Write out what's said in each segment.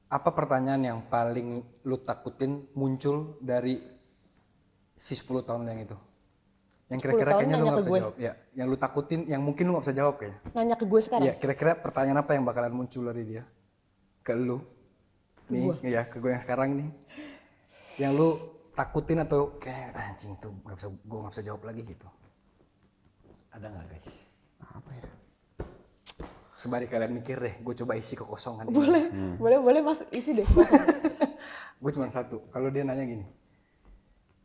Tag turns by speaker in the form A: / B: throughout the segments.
A: Apa pertanyaan yang paling lu takutin muncul dari si 10 tahun yang itu? Yang kira-kira
B: 10 tahun
A: kayaknya lu
B: nanya
A: gak
B: ke
A: bisa
B: gue?
A: jawab. Ya, yang lu takutin, yang mungkin lu gak bisa jawab kayaknya.
B: Nanya ke gue sekarang?
A: Iya, kira-kira pertanyaan apa yang bakalan muncul dari dia? Ke lu? Nih, ya, ke gue yang sekarang nih. Yang lu takutin atau kayak anjing tuh gue gak bisa jawab lagi gitu. Ada gak guys?
C: Apa ya?
A: Sembari kalian mikir deh, gue coba isi kekosongan ini.
B: Boleh mas isi deh.
A: Gue cuma satu, kalau dia nanya gini,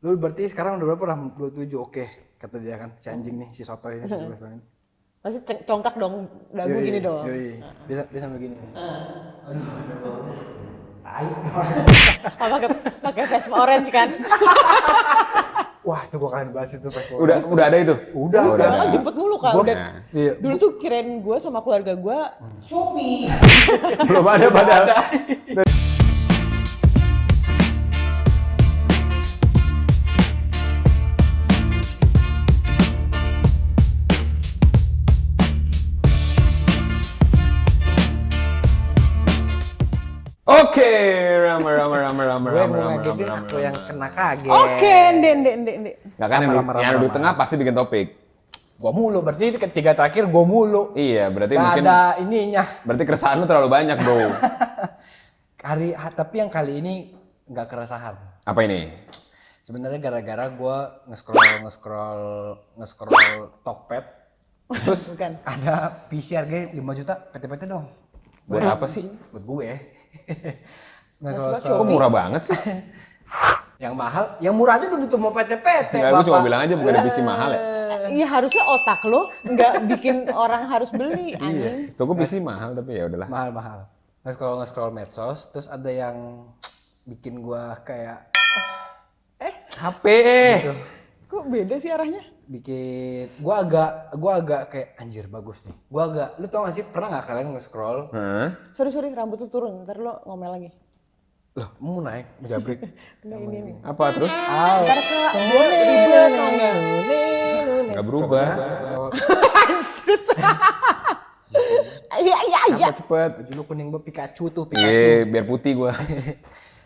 A: lu berarti sekarang udah berapa lah? 27, oke. Kata dia kan, si anjing nih, si sotoy ini, si 12 tahun ini.
B: Pasti congkak dong, dagu
A: Yoi,
B: gini dong.
A: yoi. Dia sambil gini.
B: Oh, pakai face orange kan?
A: Wah, tuh gue kangen banget itu pas
C: Udah ada itu?
A: Udah.
B: Udah kan jemput mulu kan.
A: Gua-
B: Udah.
A: Iya.
B: Dulu tuh kirain gue sama keluarga gue Shopee.
C: Belum ada padahal. Oke, rame.
A: Gue mau ngagetin aku yang kena kaget.
B: Oke, ndek.
C: Nggak kan yang
A: Rame.
C: di tengah pasti bikin topik.
A: Gue mulu, berarti ketiga terakhir gue mulu.
C: Iya, berarti
A: Gak
C: mungkin
A: ada ininya.
C: berarti keresahan lu terlalu banyak, Bro.
A: Tapi yang kali ini nggak keresahan.
C: Apa ini?
A: Sebenarnya gara-gara gue nge-scroll Tokped, terus
B: Bukan.
A: ada PC harganya 5 juta, PT-PT dong.
C: Buat apa sih?
A: Buat gue.
C: Kok murah banget sih?
A: Yang mahal, yang murah aja belum tentu mau PT-PT.
C: Enggak, gue cuma bilang aja bukan PC mahal ya.
B: Iya harusnya otak lo nggak bikin orang harus beli anjing.
C: Itu gue PC mahal tapi ya udahlah.
A: Mahal. Nge-scroll medsos, terus ada yang bikin gue kayak
C: HP.
A: gitu.
B: Kok beda sih arahnya?
A: Bikin gue agak kayak anjir bagus nih. Lu tau gak sih pernah nggak kalian nge-scroll?
C: Hah?
B: Sorry rambut tuh turun, ntar lo ngomel lagi.
A: Loh, mau naik jabrik.
B: Enggak ini.
C: Apa terus?
B: Ntar ke dia ribet tau nggak?
C: Enggak berubah.
B: Iya.
C: Cepet.
A: Baju lu kuning banget Pikachu tuh,
C: Iya, biar putih gua.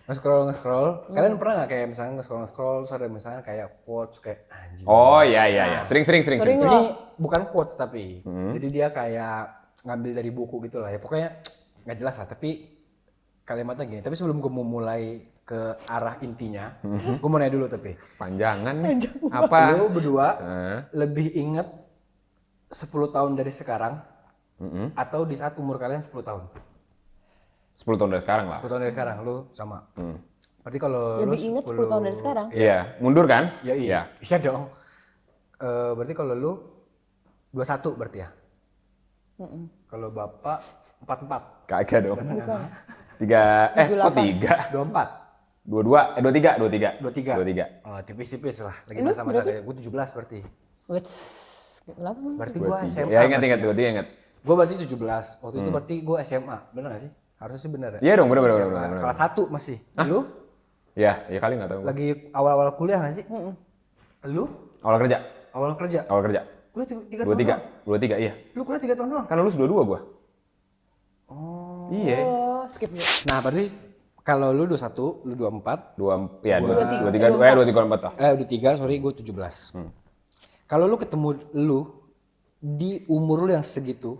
A: Nge-scroll. Kalian pernah nggak kayak misalnya nge-scroll terus ada misalnya kayak quotes kayak anjing.
C: Oh iya. Sering.
B: Sering
A: Ini
B: loh.
A: bukan quotes tapi. Jadi dia kayak ngambil dari buku gitu lah ya. Pokoknya nggak jelas lah, tapi kalimatnya gini. Tapi sebelum gue mau mulai ke arah intinya, gue mau nanya dulu tapi.
C: Panjangan nih. Apa?
A: Lu berdua
C: Hah?
A: lebih inget 10 tahun dari sekarang atau di saat umur kalian 10 tahun?
C: 10 tahun dari sekarang lah.
A: 10 tahun dari sekarang, lu sama. Berarti kalau lu
B: Lebih inget 10 tahun dari sekarang.
C: Iya, mundur kan?
A: Ya iya. Iya dong. Berarti kalau lu 21 berarti ya? Kalau bapak 44.
C: Kagak dong.
B: Bukan.
C: 3 kok 3?
A: 24.
C: 23.
A: 23. Oh, tipis-tipis lah. Lagi masa-masa kayak gue 17 berarti.
B: Wits. Kenapa?
A: Berarti gue SMA.
C: Ya ingat 23
A: Gue berarti 17. Waktu itu berarti gue SMA. Bener gak sih? Harusnya sih bener ya?
C: Iya dong, bener.
A: SMA. Kelas 1 masih. Lu?
C: Ya kali nggak tahu.
A: Lagi awal-awal kuliah gak sih? Lu?
C: Awal kerja.
A: Awal kerja? Kuliah 3 tahun doang?
C: 23 iya.
A: Lu kuliah 3 tahun doang?
C: Kan lulus 22 gua.
A: Oh.
C: Iya.
B: Oh, skip gue.
A: Nah berarti kalau lu 21, lu 24.
C: 23 24 toh.
A: 23, sorry gue 17. Kalau lu ketemu lu di umur lu yang segitu,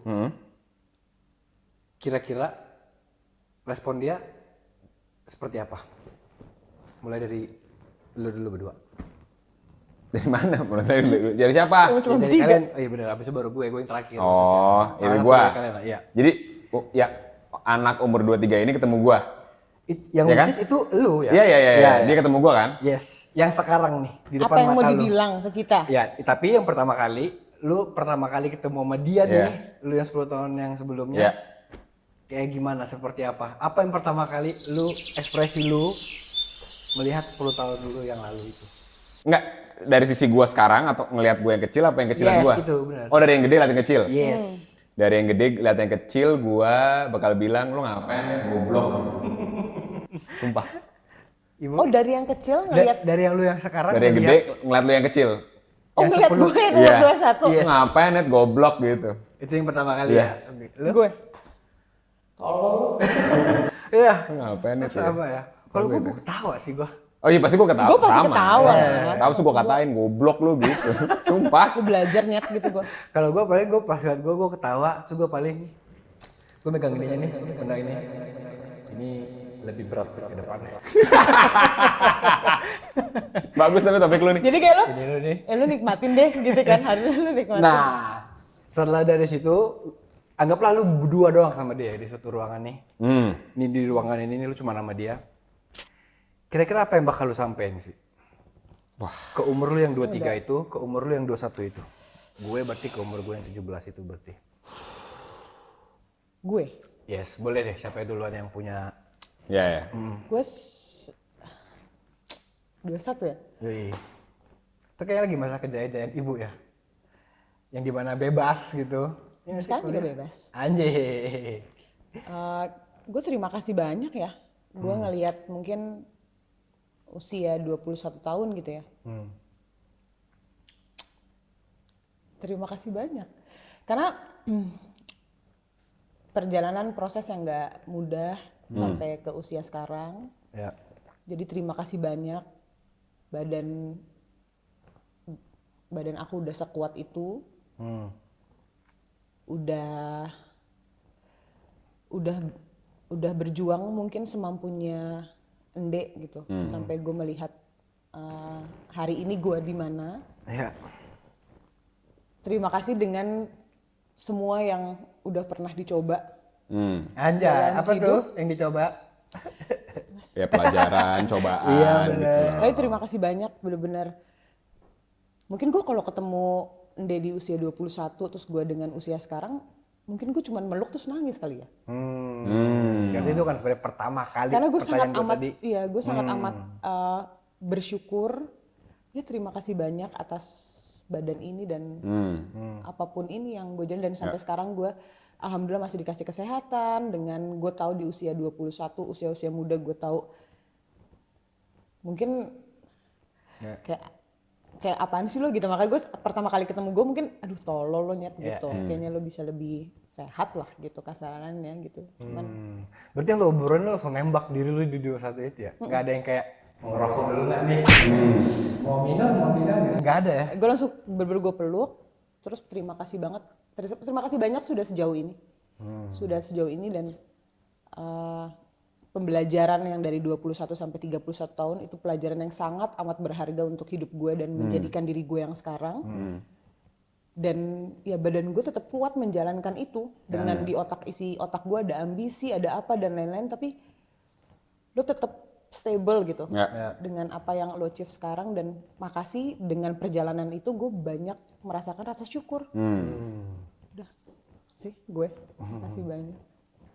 A: kira-kira respon dia seperti apa? Mulai dari lu dulu berdua.
C: Dari mana? Menurut saya dulu. Dari siapa?
B: Cuma
A: Dari
B: bertiga.
A: kalian, iya bener, abis itu baru gue yang terakhir.
C: Oh,
A: maksudnya.
C: ini
A: Salah
C: gua.
A: satu dari kalian lah, iya.
C: Jadi ya anak umur 23 ini ketemu gua.
A: Yang
C: Ya kan?
A: which is itu lu ya?
C: Iya. Dia ketemu gua kan?
A: Yes, yang sekarang nih di depan
B: Apa yang
A: mata
B: mau
A: lu.
B: dibilang ke kita?
A: Ya, tapi yang pertama kali, lu pertama kali ketemu sama dia
C: Iya.
A: nih, lu yang 10 tahun yang sebelumnya.
C: Iya.
A: Kayak gimana, seperti apa? Apa yang pertama kali lu, ekspresi lu melihat 10 tahun dulu yang lalu itu?
C: Enggak, dari sisi gua sekarang atau ngelihat gua yang kecil apa yang kecilan
A: Yes,
C: gua?
A: itu benar.
C: Oh, dari yang gede lihat yang kecil.
A: Yes.
C: Dari yang gede lihat yang kecil, gua bakal bilang lu ngapain goblok. Sumpah.
A: Ibu,
B: Oh dari yang kecil ngeliat.
A: dari yang lu yang sekarang
C: Dari yang gede ngeliat lu yang kecil.
B: Oh
A: yang
B: ngeliat
A: 10.
B: gue yang
C: Iya.
B: umur 21.
A: Yes.
C: Ngapain net goblok gitu.
A: Itu yang pertama kali
C: Iya.
A: ya? Lu?
B: Gue.
A: Iya.
C: Lu ngapain itu ya?
A: Apa ya? Kalau gue ketawa sih gue.
C: Oh iya pasti gue ketawa.
B: Gue pasti
C: sama.
B: ketawa.
C: Tahu sih gue katain goblok lu gitu. Sumpah.
B: Gue belajar nyet gitu gue.
A: Kalau gue paling gue pas liat gue ketawa, terus gue paling gue megang ininya nih, benda ini. Ini lebih berat sih ke depannya.
C: Bagus tapi topik lu nih.
B: Jadi kayak
A: Ini lu nih.
B: lu nikmatin deh gitu kan, harusnya lu nikmatin.
A: Nah, setelah dari situ, anggaplah lu berdua doang sama dia di satu ruangan nih. Ini di ruangan ini lu cuma sama dia. Kira-kira apa yang bakal lu sampein sih?
C: Wah.
A: Ke umur lu yang 23 itu, ke umur lu yang 21 itu. Gue berarti ke umur gue yang 17 itu berarti.
B: Gue?
A: Yes, boleh deh siapa duluan yang punya.
C: Ya ya.
B: Gue 21 ya?
A: Yoi. Itu kayak lagi masa kejayaan ibu ya. Yang dimana bebas gitu. Ya,
B: Sekarang juga bebas.
A: Anjay.
B: Gue terima kasih banyak ya. Gue ngelihat mungkin usia 21 tahun gitu ya. Terima kasih banyak. Karena perjalanan proses yang gak mudah sampai ke usia sekarang.
A: Ya.
B: Jadi terima kasih banyak. Badan aku udah sekuat itu. Udah berjuang mungkin semampunya Ende gitu. Sampai gue melihat hari ini gue di mana.
A: Ya.
B: Terima kasih dengan semua yang udah pernah dicoba.
A: Anjay, apa
B: hidup.
A: tuh yang dicoba?
C: Ya pelajaran, cobaan.
A: Iya,
C: gitu.
A: bener.
B: Tapi terima kasih banyak bener-bener. Mungkin gue kalau ketemu Ende di usia 21 terus gue dengan usia sekarang, mungkin gue cuma meluk terus nangis kali ya.
A: Berarti itu kan sebenarnya pertama kali.
B: Karena gue sangat
A: pertanyaan gua
B: amat,
A: tadi.
B: iya gue sangat amat bersyukur. Ya terima kasih banyak atas badan ini dan apapun ini yang gue jalan dan sampai sekarang gue alhamdulillah masih dikasih kesehatan. Dengan gue tahu di usia 21, usia-usia muda gue tahu mungkin kayak apaan sih lo gitu. Makanya gue pertama kali ketemu gue mungkin aduh tolol lo nyet gitu. Kayaknya lo bisa lebih sehat lah gitu kasarannya gitu. Cuman
A: Berarti yang lo obrolin lo langsung nembak diri lo di 21 itu ya? Nggak ada yang kayak mau ngerokok dulu nggak nih? Mau minum gitu. Nggak ada ya?
B: gue langsung bener-bener gue peluk. Terus terima kasih banget. Terima kasih banyak sudah sejauh ini. Sudah sejauh ini dan pembelajaran yang dari 21 sampai 31 tahun itu pelajaran yang sangat amat berharga untuk hidup gue dan menjadikan diri gue yang sekarang. Dan ya badan gue tetap kuat menjalankan itu dengan di isi otak gue ada ambisi, ada apa dan lain-lain, tapi lo tetap stable gitu dengan apa yang lo achieve sekarang. Dan makasih dengan perjalanan itu gue banyak merasakan rasa syukur. Udah sih gue makasih banyak.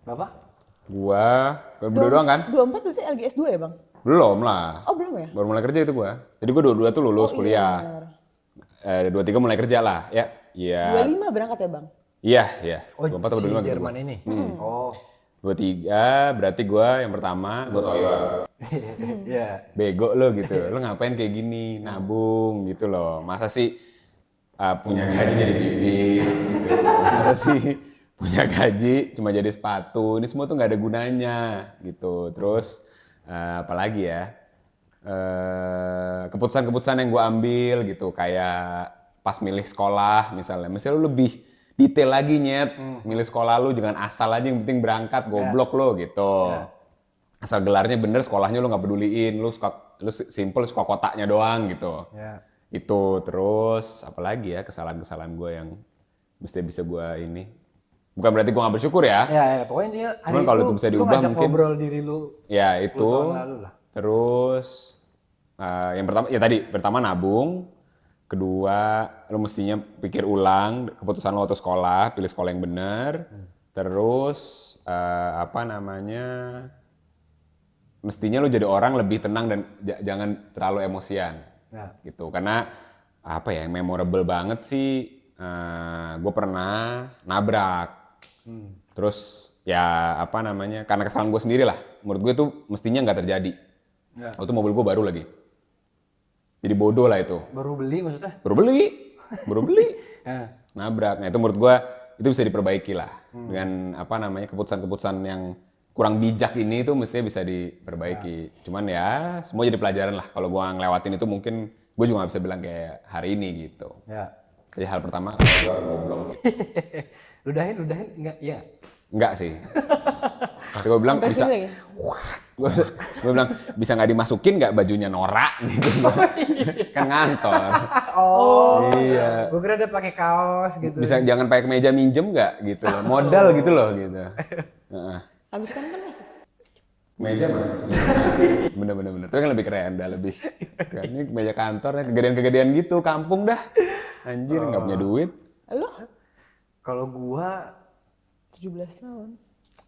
A: Bapak?
C: Gua berdua doang kan?
B: 24 berarti lagi S2 ya bang?
C: Belum lah.
B: Oh belum ya?
C: Baru mulai kerja itu gua. Jadi gua 22 tuh lulus kuliah. 23 mulai kerja lah. Ya. Iya.
B: 25 berangkat ya bang?
C: Iya, iya.
A: Oh,
C: 24 atau 25
A: si
C: gitu
A: Jerman
C: gua.
A: ini? Oh.
C: 23 berarti gua yang pertama gua toyo.
A: Iya.
C: Bego lo gitu. Lo ngapain kayak gini? Nabung gitu loh. Masa sih punya gaji jadi bibis gitu. Masa sih punya gaji cuma jadi sepatu. Ini semua tuh nggak ada gunanya gitu. Terus apalagi ya? Keputusan-keputusan yang gue ambil gitu, kayak pas milih sekolah misalnya lu lebih detail lagi nyet, milih sekolah lu jangan asal aja yang penting berangkat, goblok lo gitu. Asal gelarnya bener, sekolahnya lu nggak peduliin, lu simple suka kotaknya doang gitu. Itu terus apalagi ya kesalahan-kesalahan gue yang mesti bisa gue ini. Bukan berarti gue nggak bersyukur ya.
A: Ya, pokoknya dia hari
C: Cuman kalau itu bisa diubah
A: ngajak
C: mungkin.
A: ngobrol diri lu.
C: Ya itu.
A: 10 tahun lalu lah.
C: Terus yang pertama ya tadi pertama nabung, kedua lo mestinya pikir ulang keputusan lo waktu sekolah, pilih sekolah yang benar. Terus mestinya lo jadi orang lebih tenang dan jangan terlalu emosian. Gitu. Karena apa ya yang memorable banget sih, gue pernah nabrak. Terus ya karena kesalahan gue sendiri lah. Menurut gue itu mestinya nggak terjadi. Waktu mobil gue baru lagi. Jadi bodoh lah itu.
A: Baru beli maksudnya?
C: Baru beli. Nabrak. Nah itu menurut gue itu bisa diperbaiki lah. Dengan keputusan-keputusan yang kurang bijak ini tuh mestinya bisa diperbaiki. Cuman ya semua jadi pelajaran lah. Kalau gua ngelewatin itu mungkin gue juga nggak bisa bilang kayak hari ini gitu.
A: Ya.
C: Jadi hal pertama gua goblok.
A: Ludahin enggak? Iya.
C: Enggak sih. Tapi gue bilang
B: Sampai
C: bisa.
B: sini lagi?
C: Gue bilang bisa nggak dimasukin nggak bajunya Nora gitu. Kan ngantor.
A: Oh.
C: Iya.
A: Gue kira dia pakai kaos gitu.
C: Bisa jangan pakai kemeja minjem nggak gitu loh. Modal gitu loh gitu. Heeh.
B: Habis kan masih.
C: Meja mas, bener. Tapi kan lebih keren, udah lebih. Kan ini meja kantor, kegedean-kegedean gitu, kampung dah. Anjir, nggak punya duit.
B: Lo
A: Kalau gua
B: 17 tahun.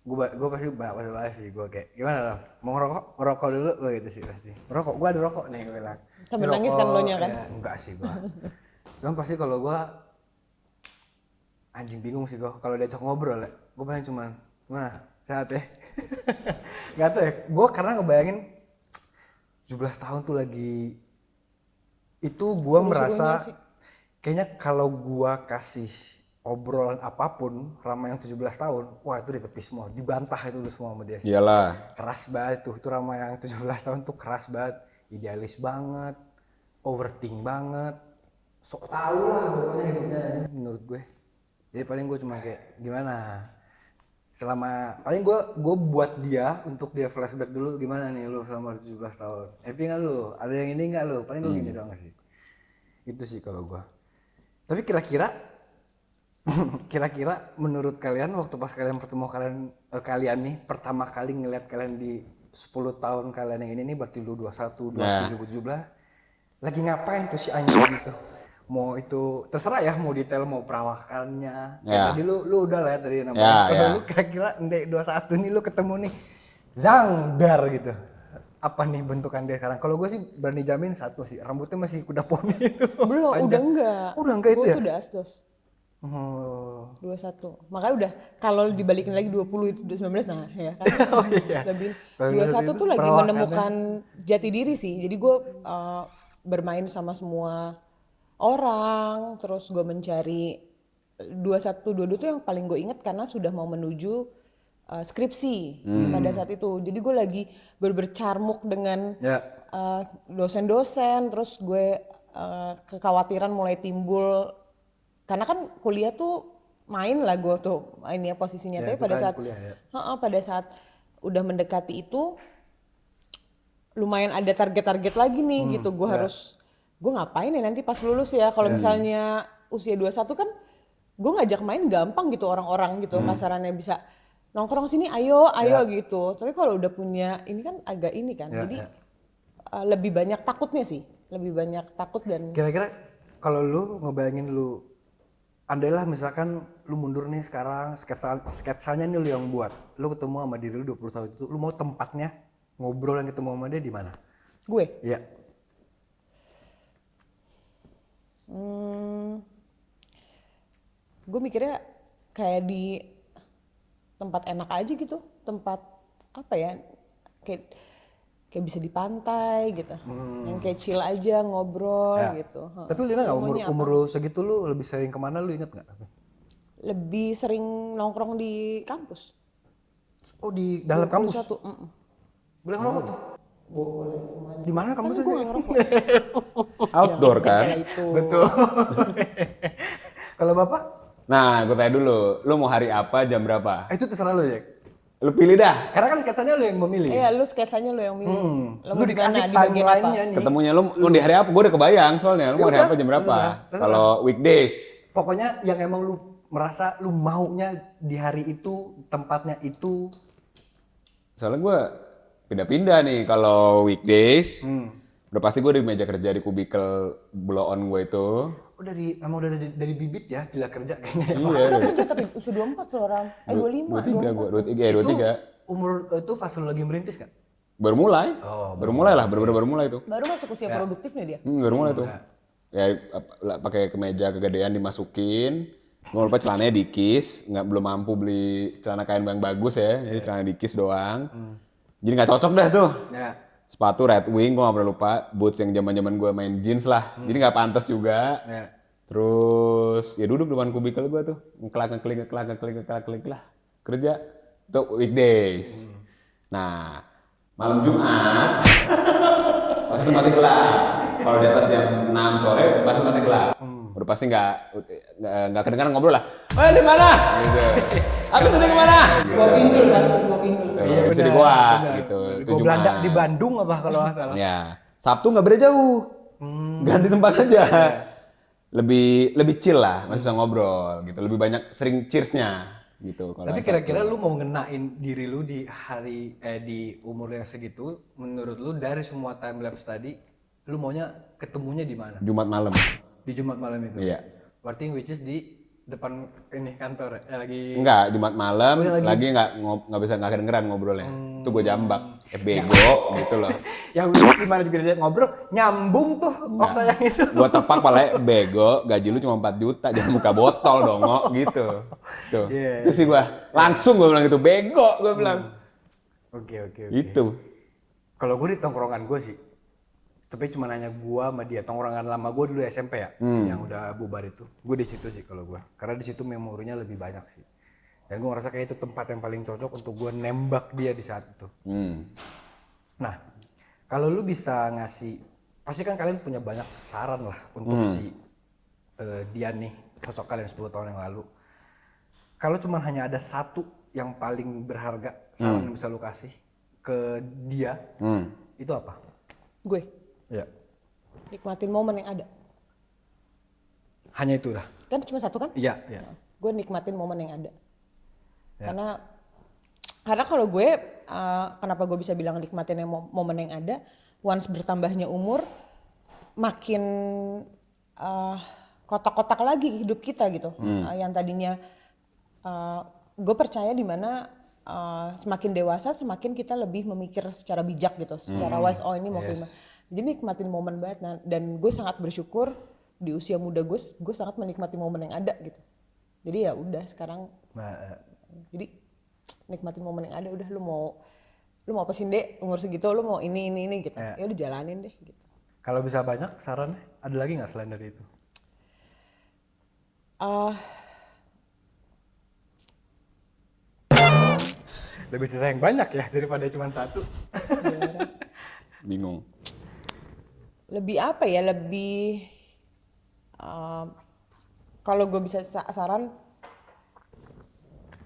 A: gua pasti bahas sih, gua kayak gimana loh? Mau ngerokok dulu gua gitu sih pasti. Rokok gua ada rokok nih gua bilang.
B: Sambil
A: Ngerokok,
B: nangis kan lo nya kan?
A: Ya, enggak sih gua. Cuman pasti kalau gua anjing bingung sih gua kalau diajak ngobrol ya. Gua paling cuman gimana? Sehat ya? Enggak tahu ya. Gua karena ngebayangin 17 tahun tuh lagi itu gua merasa
B: Seru-serunya sih.
A: kayaknya kalau gua kasih obrolan apapun Rama yang 17 tahun, wah itu ditepis semua, dibantah itu semua sama dia sih.
C: Iyalah.
A: Keras banget tuh, itu Rama yang 17 tahun tuh keras banget, idealis banget, overthink banget, sok tau lah pokoknya hidupnya menurut gue. Jadi paling gue cuma kayak gimana, selama paling gue buat dia untuk dia flashback dulu gimana nih lu selama 17 tahun, happy nggak lu, ada yang ini nggak lu, paling lu gini doang sih. Itu sih kalau gue. Tapi kira-kira menurut kalian waktu pas kalian bertemu kalian nih pertama kali ngeliat kalian di 10 tahun kalian yang ini nih berarti lu 21, 23, 17 lagi ngapain tuh si anjing gitu? Mau itu terserah ya, mau detail mau perawakannya.
C: Ya.
A: Tadi lu udah lah ya tadi namanya.
C: Ya,
A: Kalau
C: ya.
A: lu kira-kira ndek 21 nih lu ketemu nih Zangdar gitu. Apa nih bentukan dia sekarang? Kalau gue sih berani jamin satu sih, rambutnya masih kuda poni itu.
B: Belum, udah enggak.
A: Udah enggak itu
B: Gua
A: ya?
B: tuh udah asdos.
A: Oh.
B: 21. Makanya udah kalau dibalikin lagi 20 itu 19 nah ya kan.
A: Oh iya.
B: Lebih
A: Kalau
B: 21
A: itu
B: tuh lagi
A: perawakannya.
B: menemukan jati diri sih. Jadi gue bermain sama semua orang, terus gue mencari 21 22 tuh yang paling gue inget karena sudah mau menuju skripsi pada saat itu. Jadi gue lagi bercarmuk dengan
A: Ya.
B: dosen-dosen, terus gue kekhawatiran mulai timbul karena kan kuliah tuh main lah gue tuh ini ya posisinya.
A: Ya,
B: Tapi
A: itu
B: pada
A: kan
B: saat
A: kuliah, ya.
B: pada saat udah mendekati itu lumayan ada target-target lagi nih gitu. Gue harus gue ngapain ya nanti pas lulus ya. Kalau misalnya usia 21 kan gue ngajak main gampang gitu orang-orang gitu, kasarannya bisa nongkrong sini ayo gitu. Tapi kalau udah punya ini kan agak ini kan.
A: Ya,
B: Jadi lebih banyak takutnya sih. Lebih banyak takut dan
A: Kira-kira kalau lu ngebayangin lu andailah misalkan lu mundur nih sekarang sketsanya nih lu yang buat. Lu ketemu sama diri lu 20 tahun itu, lu mau tempatnya ngobrol yang ketemu sama dia di mana?
B: gue
A: Iya.
B: gue mikirnya kayak di tempat enak aja gitu, tempat apa ya, kayak bisa di pantai gitu, yang kayak chill aja ngobrol
A: Ya.
B: gitu.
A: Tapi lu ingat nggak
B: Maunya
A: umur lu segitu lu lebih sering kemana lu inget nggak?
B: lebih sering nongkrong di kampus.
A: Oh di dalam kampus?
B: 21,
A: Boleh ngerokok tuh?
B: boleh semuanya.
A: Di mana
B: Kan
A: kampusnya
B: gue
A: sih?
B: gak ngerokok.
C: Outdoor
B: Jangan
C: kan?
B: kayak itu.
A: Betul. Kalau bapak?
C: Nah, gue tanya dulu, lu mau hari apa, jam berapa?
A: Itu terserah lu ya.
C: Lu pilih dah.
A: Karena kan sketsanya lu yang memilih.
B: Iya, lu sketsanya lu yang milih. Lo
A: Lu
B: mau di mana?
A: dikasih
B: Di bagian apa?
A: timeline-nya nih.
C: Ketemunya lu mau di hari apa? Gue udah kebayang soalnya. Lu mau hari
A: Ya
C: apa,
A: udah,
C: jam berapa?
A: terserah.
C: Kalau weekdays.
A: Pokoknya yang emang lu merasa lu maunya di hari itu, tempatnya itu.
C: Soalnya gue pindah-pindah nih kalau weekdays. Udah pasti gue di meja kerja di kubikel blow on gue itu.
A: Oh emang udah dari bibit ya gila kerja kayaknya.
C: Iya.
B: Udah kerja tapi usia 24 loh Ram. 25,
C: 23 gue, 23.
A: Umur itu pas lu lagi merintis kan?
C: Baru mulai. Baru mulai lah, baru mulai tuh.
B: Baru masuk usia produktifnya dia.
C: Baru mulai tuh. Ya pakai kemeja kegedean dimasukin. Gue lupa celananya dikis, belum mampu beli celana kain yang bagus ya, jadi celana dikis doang. Jadi nggak cocok dah tuh.
A: Ya.
C: Sepatu Red Wing, gue nggak pernah lupa. Boots yang zaman gue main jeans lah, jadi nggak pantas juga.
A: Ya.
C: Terus ya duduk depan kubikel gue tuh, ngeklak lah, kerja. Itu weekdays. Nah, malam Jumat pasti tempatnya gelap. Kalau di atas jam 6 sore pasti tempatnya gelap. Udah pasti nggak kedengaran ngobrol lah. Di mana? Gitu. Aku sudah kemana?
B: Gua pindul pasti, gua pindul.
C: Iya, bisa di gua gitu.
A: Di
C: Itu
A: gua Belanda
C: Jumat.
A: di Bandung apa kalau nggak salah.
C: Ya, Sabtu nggak beda jauh. Ganti tempat aja. Lebih chill lah, masih bisa ngobrol gitu. Lebih banyak sering cheers-nya gitu. Kalau
A: Tapi
C: yang
A: kira-kira
C: Sabtu.
A: lu mau ngenain diri lu di di umur yang segitu, menurut lu dari semua time lapse tadi, lu maunya ketemunya di mana?
C: Jumat malam.
A: Di Jumat malam itu.
C: Iya.
A: Berarti which is di depan ini kantor ya lagi.
C: Enggak, Jumat malam
A: Oh, ya,
C: lagi nggak bisa nggak kedengeran ngobrolnya. Itu gue jambak, bego gitu loh.
A: Yang which di mana juga dia ngobrol nyambung tuh oh sayang itu.
C: Gue tepak palanya bego, gaji lu cuma 4 juta, jangan buka botol dong, gitu. Tuh.
A: Iya.
C: Terus sih gue langsung gue bilang gitu, bego gue bilang.
A: Oke.
C: Itu.
A: Kalau gue di tongkrongan gue sih, tapi cuma nanya gue sama dia, tongkrongan lama gue dulu SMP ya, yang udah bubar itu. Gue di situ sih kalau gue, karena di situ memorinya lebih banyak sih. Dan gue ngerasa kayak itu tempat yang paling cocok untuk gue nembak dia di saat itu. Nah, kalau lu bisa ngasih, pasti kan kalian punya banyak saran lah untuk si dia nih, sosok kalian 10 tahun yang lalu. Kalau cuma hanya ada satu yang paling berharga saran yang bisa lu kasih ke dia, itu apa?
B: Gue
A: Ya.
B: nikmatin momen yang ada.
A: Hanya itu dah.
B: Kan cuma satu kan?
A: Iya.
B: Gue nikmatin momen yang ada. Karena kalau gue kenapa gue bisa bilang nikmatin yang momen yang ada, once bertambahnya umur makin kotak-kotak lagi hidup kita gitu. Yang tadinya gue percaya di mana semakin dewasa semakin kita lebih memikir secara bijak gitu, secara wise, oh ini mau gimana. Jadi nikmatin momen banget. Nah, dan gue sangat bersyukur di usia muda gue sangat menikmati momen yang ada gitu. Jadi ya udah sekarang jadi nikmatin momen yang ada. Udah lu mau apa sih Dek, umur segitu lu mau ini gitu. Ya udah jalanin deh gitu.
A: Kalau bisa banyak sarannya, ada lagi nggak selain dari itu? Lebih susah yang banyak ya daripada cuma satu.
C: Bingung.
B: Lebih apa ya, lebih kalau gue bisa saran,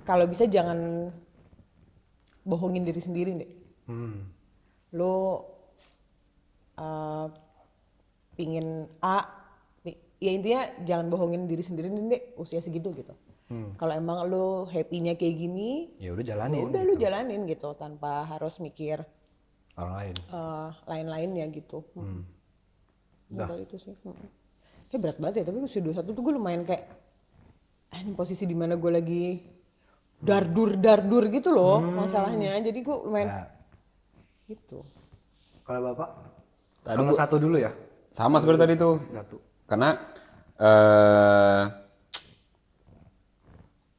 B: kalau bisa jangan bohongin diri sendiri deh. Lo pingin A, ya intinya jangan bohongin diri sendiri deh usia segitu gitu. Kalau emang lo happy-nya kayak gini,
A: Ya udah jalanin.
B: udah lu jalanin gitu tanpa harus mikir
A: Orang lain.
B: lain-lainnya gitu. Udah itu sih. Kayak berat banget ya, tapi usia 21 tuh gue lumayan kayak ini posisi di mana gue lagi dardur gitu loh masalahnya. Jadi gue lumayan gitu.
A: Kalau Bapak? Kalau satu dulu ya?
C: Sama seperti tadi tuh.
A: Satu.
C: Karena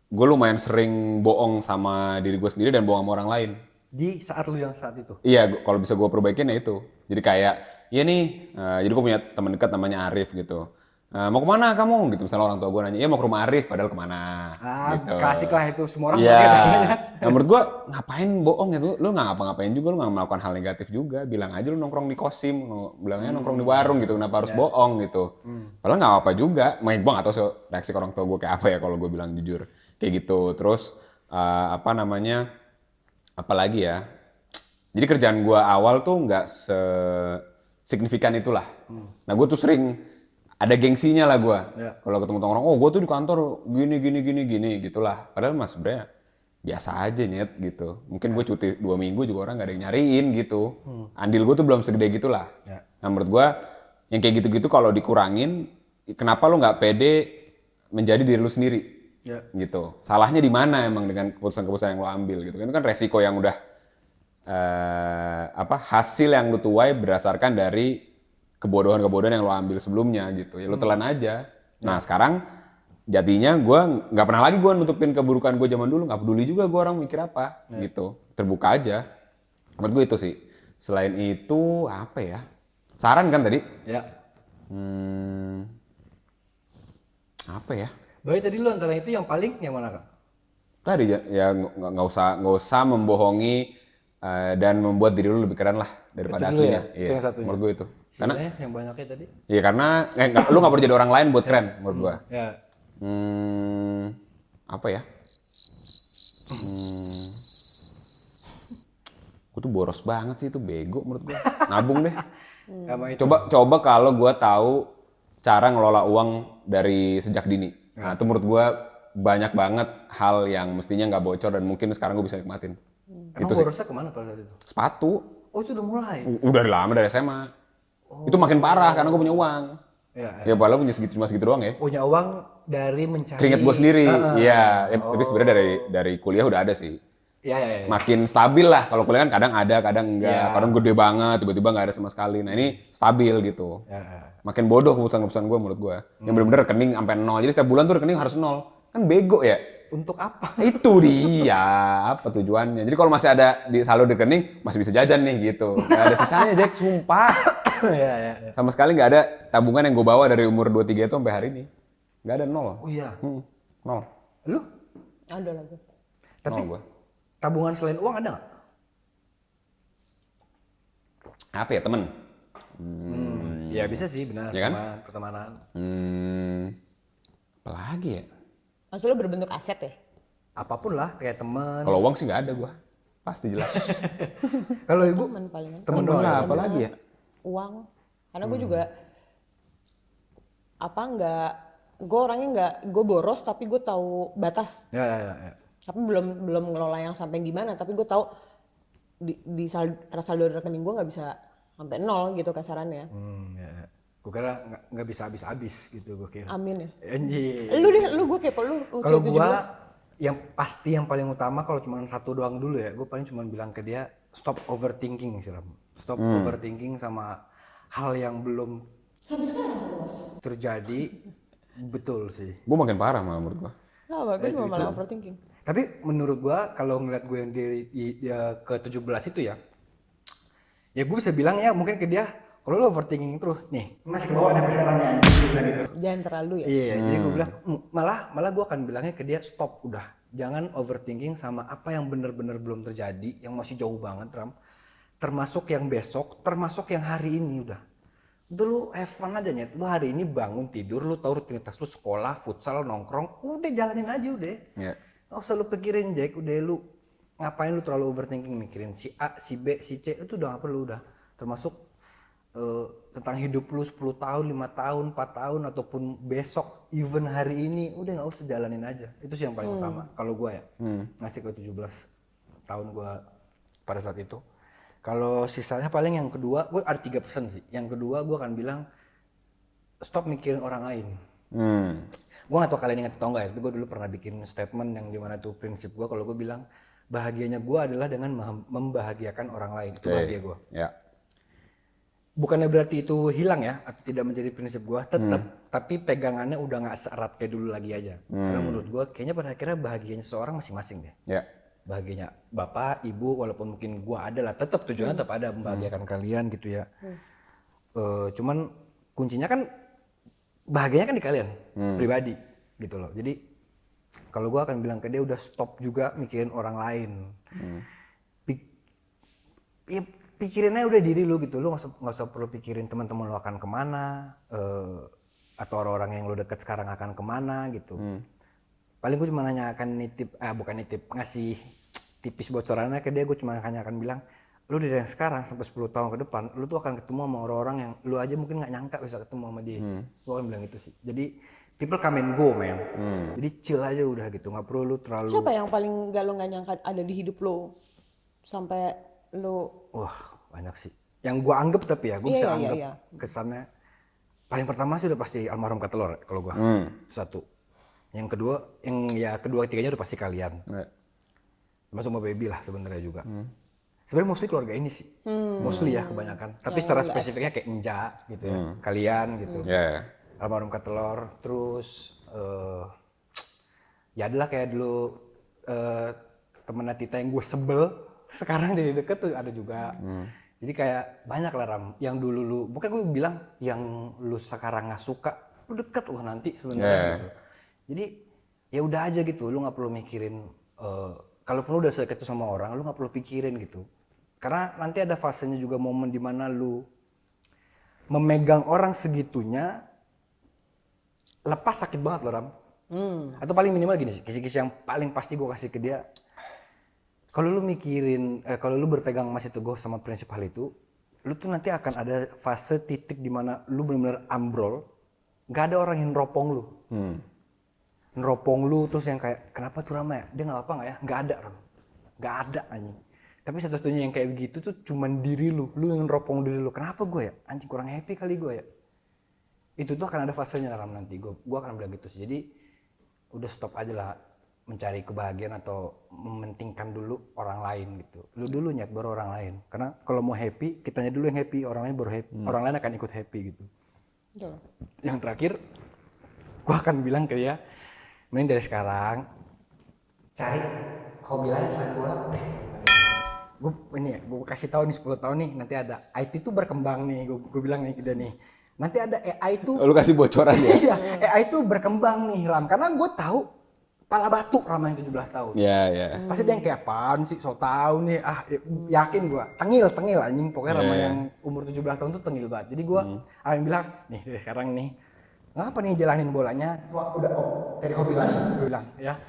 C: gue lumayan sering bohong sama diri gue sendiri dan bohong sama orang lain.
A: Di saat lu yang saat itu?
C: Iya, kalau bisa gue perbaikin ya itu. Jadi kayak, iya nih, jadi gue punya teman dekat namanya Arif gitu. Mau kemana kamu? Gitu, misalnya orang tua gue nanya, iya mau ke rumah Arif, padahal kemana? Gitu.
A: Klasik lah itu, semua orang
C: Iya.
A: pakai.
C: Nah, menurut gue ngapain bohong ya? Lu nggak ngapa-ngapain juga, lu nggak melakukan hal negatif juga. Bilang aja lu nongkrong di kosim, bilangnya nongkrong di warung gitu. Kenapa harus bohong gitu? Padahal nggak apa-apa juga. Makanya gue nggak tahu reaksi orang tua gue kayak apa ya kalau gue bilang jujur kayak gitu. Terus apa namanya? Apalagi ya? Jadi kerjaan gue awal tuh nggak signifikan itulah. Nah gue tuh sering ada gengsinya lah gue. Kalau ketemu orang, oh gue tuh di kantor gini gitulah. Padahal mas sebenarnya biasa aja nyet gitu. Mungkin gue cuti 2 minggu juga orang gak ada yang nyariin gitu. Andil gue tuh belum segede gitulah. Nah menurut gue yang kayak gitu-gitu kalau dikurangin, kenapa lu nggak pede menjadi diri lu sendiri? Gitu. Salahnya di mana emang dengan keputusan-keputusan yang lo ambil gitu. Itu kan resiko yang udah hasil yang lu tuai berdasarkan dari kebodohan-kebodohan yang lo ambil sebelumnya gitu. Ya lo telan aja. Nah sekarang jadinya gue nggak pernah lagi gue nutupin keburukan gue zaman dulu. Nggak peduli juga gue orang mikir apa gitu. Terbuka aja. Menurut gue itu sih. Selain itu apa ya? Saran kan tadi?
A: Ya.
C: Apa ya?
A: Berarti tadi lu antara itu yang paling yang mana Kak?
C: Tadi ya nggak usah membohongi dan membuat diri lu lebih keren lah daripada
A: Itu dulu
C: aslinya.
A: ya? Itu
C: Iya,
A: yang satunya.
C: menurut gue itu. Karena
A: Sisanya yang banyaknya tadi?
C: iya karena lu nggak perlu jadi orang lain buat keren menurut gua.
A: Ya.
C: Apa ya? Gue tuh boros banget sih, itu bego menurut gua. Nabung deh.
A: Sama itu.
C: Coba kalau gua tahu cara ngelola uang dari sejak dini. Nah, itu menurut gua banyak banget hal yang mestinya nggak bocor dan mungkin sekarang gue bisa nikmatin.
A: Emang
C: Itu sih.
A: borosnya kemana pada saat itu?
C: Sepatu.
A: Oh itu udah mulai?
C: Udah dari lama, dari SMA. Itu makin parah karena gue punya uang.
A: Ya.
C: Ya padahal punya cuma segitu doang ya.
A: Punya uang dari mencari...
C: Keringet gue sendiri. Iya, tapi sebenarnya dari kuliah udah ada sih.
A: Iya.
C: Makin stabil lah. Kalau kuliah kan kadang ada, kadang enggak.
A: Iya.
C: Kadang gede banget, tiba-tiba nggak ada sama sekali. Nah ini stabil gitu.
A: Ya.
C: Makin bodoh keputusan-keputusan gue menurut gue. Yang bener-bener rekening sampai 0. Jadi setiap bulan tuh rekening harus 0. Kan bego ya.
A: Untuk apa?
C: Itu dia, apa tujuannya. Jadi kalau masih ada di saldo rekening, masih bisa jajan nih gitu. Nggak ada sisanya, Jack, sumpah.
A: Ya.
C: Sama sekali nggak ada tabungan yang gue bawa dari umur 23 itu sampai hari ini. Nggak ada, 0.
A: Oh iya.
C: 0.
A: Lu?
B: Ada lagi.
A: Tapi
C: 0 gue.
A: tabungan selain uang ada nggak?
C: Apa ya, temen?
A: Ya bisa sih, benar.
C: Ya kan?
A: Pertemanan.
C: Apa lagi ya?
B: Maksudnya berbentuk aset ya?
A: Apapun lah, kayak temen.
C: Kalau uang sih nggak ada gue. Pasti jelas.
A: Kalau ibu,
B: Temen palingan.
A: temen
C: Temen
A: doang.
C: lah, apa lagi ya?
B: Uang. Karena gue juga gue orangnya nggak, gue boros tapi gue tahu batas.
A: Ya.
B: Tapi belum ngelola yang sampai gimana, tapi gue tahu di saldo rekening gue nggak bisa sampai 0 gitu kasarannya.
A: Ya. Gue kira nggak bisa habis gitu, gue kira.
B: Amin ya.
A: Anjir.
B: Lu gue kepo, lu usia
A: Kalau
B: 17.
A: gua yang paling utama kalau cuma satu doang dulu ya, gue paling cuma bilang ke dia stop overthinking sih, Ram. Stop overthinking sama hal yang belum terjadi. Betul sih.
C: Gue makin parah malah menurut gue.
B: Nah, gue cuma malah overthinking.
A: Tapi menurut gua kalau ngeliat gue yang ke 17 itu ya gue bisa bilang ya mungkin ke dia, kalau lu overthinking terus nih masih ke bawah sampai sekarang ya gitu.
B: Jangan terlalu ya.
A: Iya, jadi gue bilang malah gue akan bilangnya ke dia stop udah, jangan overthinking sama apa yang benar-benar belum terjadi, yang masih jauh banget, Ram. Termasuk yang besok, termasuk yang hari ini udah lu have fun aja nih. Lu hari ini bangun tidur, lu tahu rutinitas lu sekolah, futsal, nongkrong, udah jalanin aja udah.
C: Iya.
A: Nggak usah lu pikirin, Jack, udah lu ngapain lu terlalu overthinking mikirin si A, si B, si C, itu udah nggak perlu udah. Termasuk tentang hidup lu 10 tahun, 5 tahun, 4 tahun, ataupun besok, even hari ini, udah nggak usah jalanin aja. Itu sih yang paling utama, kalau gua ya, ngasih ke 17 tahun gua pada saat itu. Kalau sisanya paling yang kedua, gua ada 3 pesan sih. Yang kedua gua akan bilang, stop mikirin orang lain. Gua nggak tahu kalian ingat atau enggak ya, tapi gua dulu pernah bikin statement yang dimana tuh prinsip gua, kalau gua bilang, bahagianya gua adalah dengan membahagiakan orang lain. Itu bahagia gua.
C: Ya.
A: Bukannya berarti itu hilang ya, atau tidak menjadi prinsip gua, tetap, tapi pegangannya udah nggak seerat kayak dulu lagi aja. Karena menurut gua, kayaknya pada akhirnya bahagianya seorang masing-masing deh.
C: Ya.
A: Bahagianya bapak, ibu, walaupun mungkin gua ada lah, tetap tujuannya tetap ada membahagiakan kalian gitu ya. Cuman kuncinya kan bahagianya kan di kalian pribadi gitu loh. Jadi kalau gua akan bilang ke dia udah stop juga mikirin orang lain. Pikirinnya udah diri lu gitu, lu nggak usah perlu pikirin teman-teman lu akan kemana, atau orang-orang yang lu deket sekarang akan kemana gitu. Paling gue cuma nanya akan ngasih tipis bocorannya ke dia, gue cuma hanya akan bilang, lu dari yang sekarang sampai 10 tahun ke depan, lu tuh akan ketemu sama orang-orang yang lu aja mungkin nggak nyangka bisa ketemu sama dia. Gue akan bilang itu sih. Jadi people come and go, man. Jadi chill aja udah gitu, nggak perlu lu terlalu.
B: Siapa yang paling gak lo nggak nyangka ada di hidup lo sampai lo?
A: Wah banyak sih. Yang gue anggap tapi ya, gue bisa anggap kesannya. Paling pertama sih udah pasti almarhum Katelor kalau gue. Satu. Yang kedua, kedua tiganya udah pasti kalian. Termasuk sama Baby lah sebenarnya juga. Sebenarnya mostly keluarga ini sih. Mostly ya kebanyakan. Tapi secara spesifiknya kayak Enja gitu ya. Kalian gitu. Almarhum Katelor. Terus ya adalah kayak dulu temennya Tita yang gue sebel. Sekarang jadi deket tuh ada juga. Jadi kayak banyak lah, Ram. Yang dulu lu, bukan gue bilang yang lu sekarang gak suka, lu deket loh nanti sebenarnya gitu. Jadi ya udah aja gitu, lu nggak perlu mikirin kalaupun lu udah seket itu sama orang, lu nggak perlu pikirin gitu. Karena nanti ada fasenya juga momen dimana lu memegang orang segitunya, lepas sakit banget loh Ram. Atau paling minimal gini sih, kisi-kisi yang paling pasti gue kasih ke dia. Kalau lu mikirin, kalau lu berpegang masih teguh sama prinsip hal itu, lu tuh nanti akan ada fase titik dimana lu benar-benar ambrol, nggak ada orang yang neropong lu. Neropong lu terus yang kayak kenapa tuh Rama ya? Dia nggak apa nggak ya? Nggak ada Ram. Nggak ada anjing. Tapi satu-satunya yang kayak begitu tuh cuman diri lu yang neropong diri lu. Kenapa gue ya? Anjing kurang happy kali gue ya. Itu tuh akan ada fasenya Ram nanti. Gue akan bilang gitu sih. Jadi udah stop aja lah mencari kebahagiaan atau mementingkan dulu orang lain gitu. Lu dulu nyet baru orang lain. Karena kalau mau happy, kitanya dulu yang happy, orang lain baru happy. Orang lain akan ikut happy gitu. Yang terakhir, gue akan bilang ke dia, mending dari sekarang cari hobi lain selain bola. Gue kasih tahu nih 10 tahun nih nanti ada IT tuh berkembang nih. Gue bilang nih ke dia nih. Nanti ada AI tuh.
C: Lu kasih bocoran ya?
A: Iya, AI tuh berkembang nih Ram. Karena gue tahu pala batu Rama yang 17 tahun.
C: Iya.
A: Pasti dia yang kayak apaan sih, so tau nih. Yakin gue. Tengil anjing. Pokoknya Rama yang umur 17 tahun tuh tengil banget. Jadi gue akan bilang, nih dari sekarang nih, ngapa nih jalanin bolanya? Wah, udah cari hobi lain. Gue bilang, ya.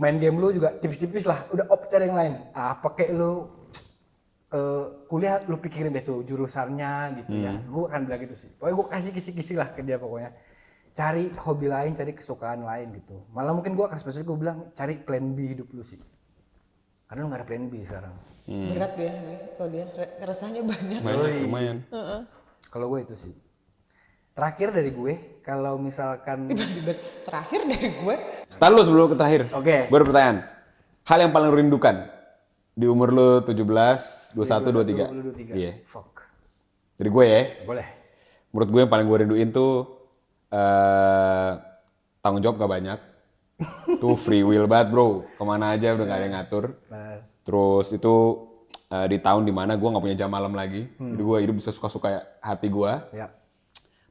A: Main game lu juga tipis-tipis lah. Udah cari yang lain. Pakai lu kuliah lu pikirin deh tuh jurusannya gitu ya. Gue akan bilang gitu sih. Pokoknya gue kasih kisi-kisi lah ke dia pokoknya. Cari hobi lain, cari kesukaan lain gitu. Malah mungkin gue akan spesifik gue bilang cari plan B hidup lu sih. Karena lu gak ada plan B sekarang.
B: Berat ya kalau dia rasanya banyak.
C: Lumayan.
A: Kalau gue itu sih. Terakhir dari gue, kalau misalkan
B: Terakhir dari gue.
C: Ntar lu sebelum ke terakhir.
A: Oke.
C: Gue ada pertanyaan. Hal yang paling lu rindukan di umur lu 17, 21, 23. Iya.
A: Fuck.
C: Dari gue ya.
A: Boleh.
C: Menurut gue yang paling gue rinduin tuh tanggung jawab gak banyak. Tuh free will banget bro. Kemana aja udah gak ada yang ngatur. Terus itu di tahun dimana gue gak punya jam malam lagi. Jadi gue hidup bisa suka-suka hati gue.
A: Ya.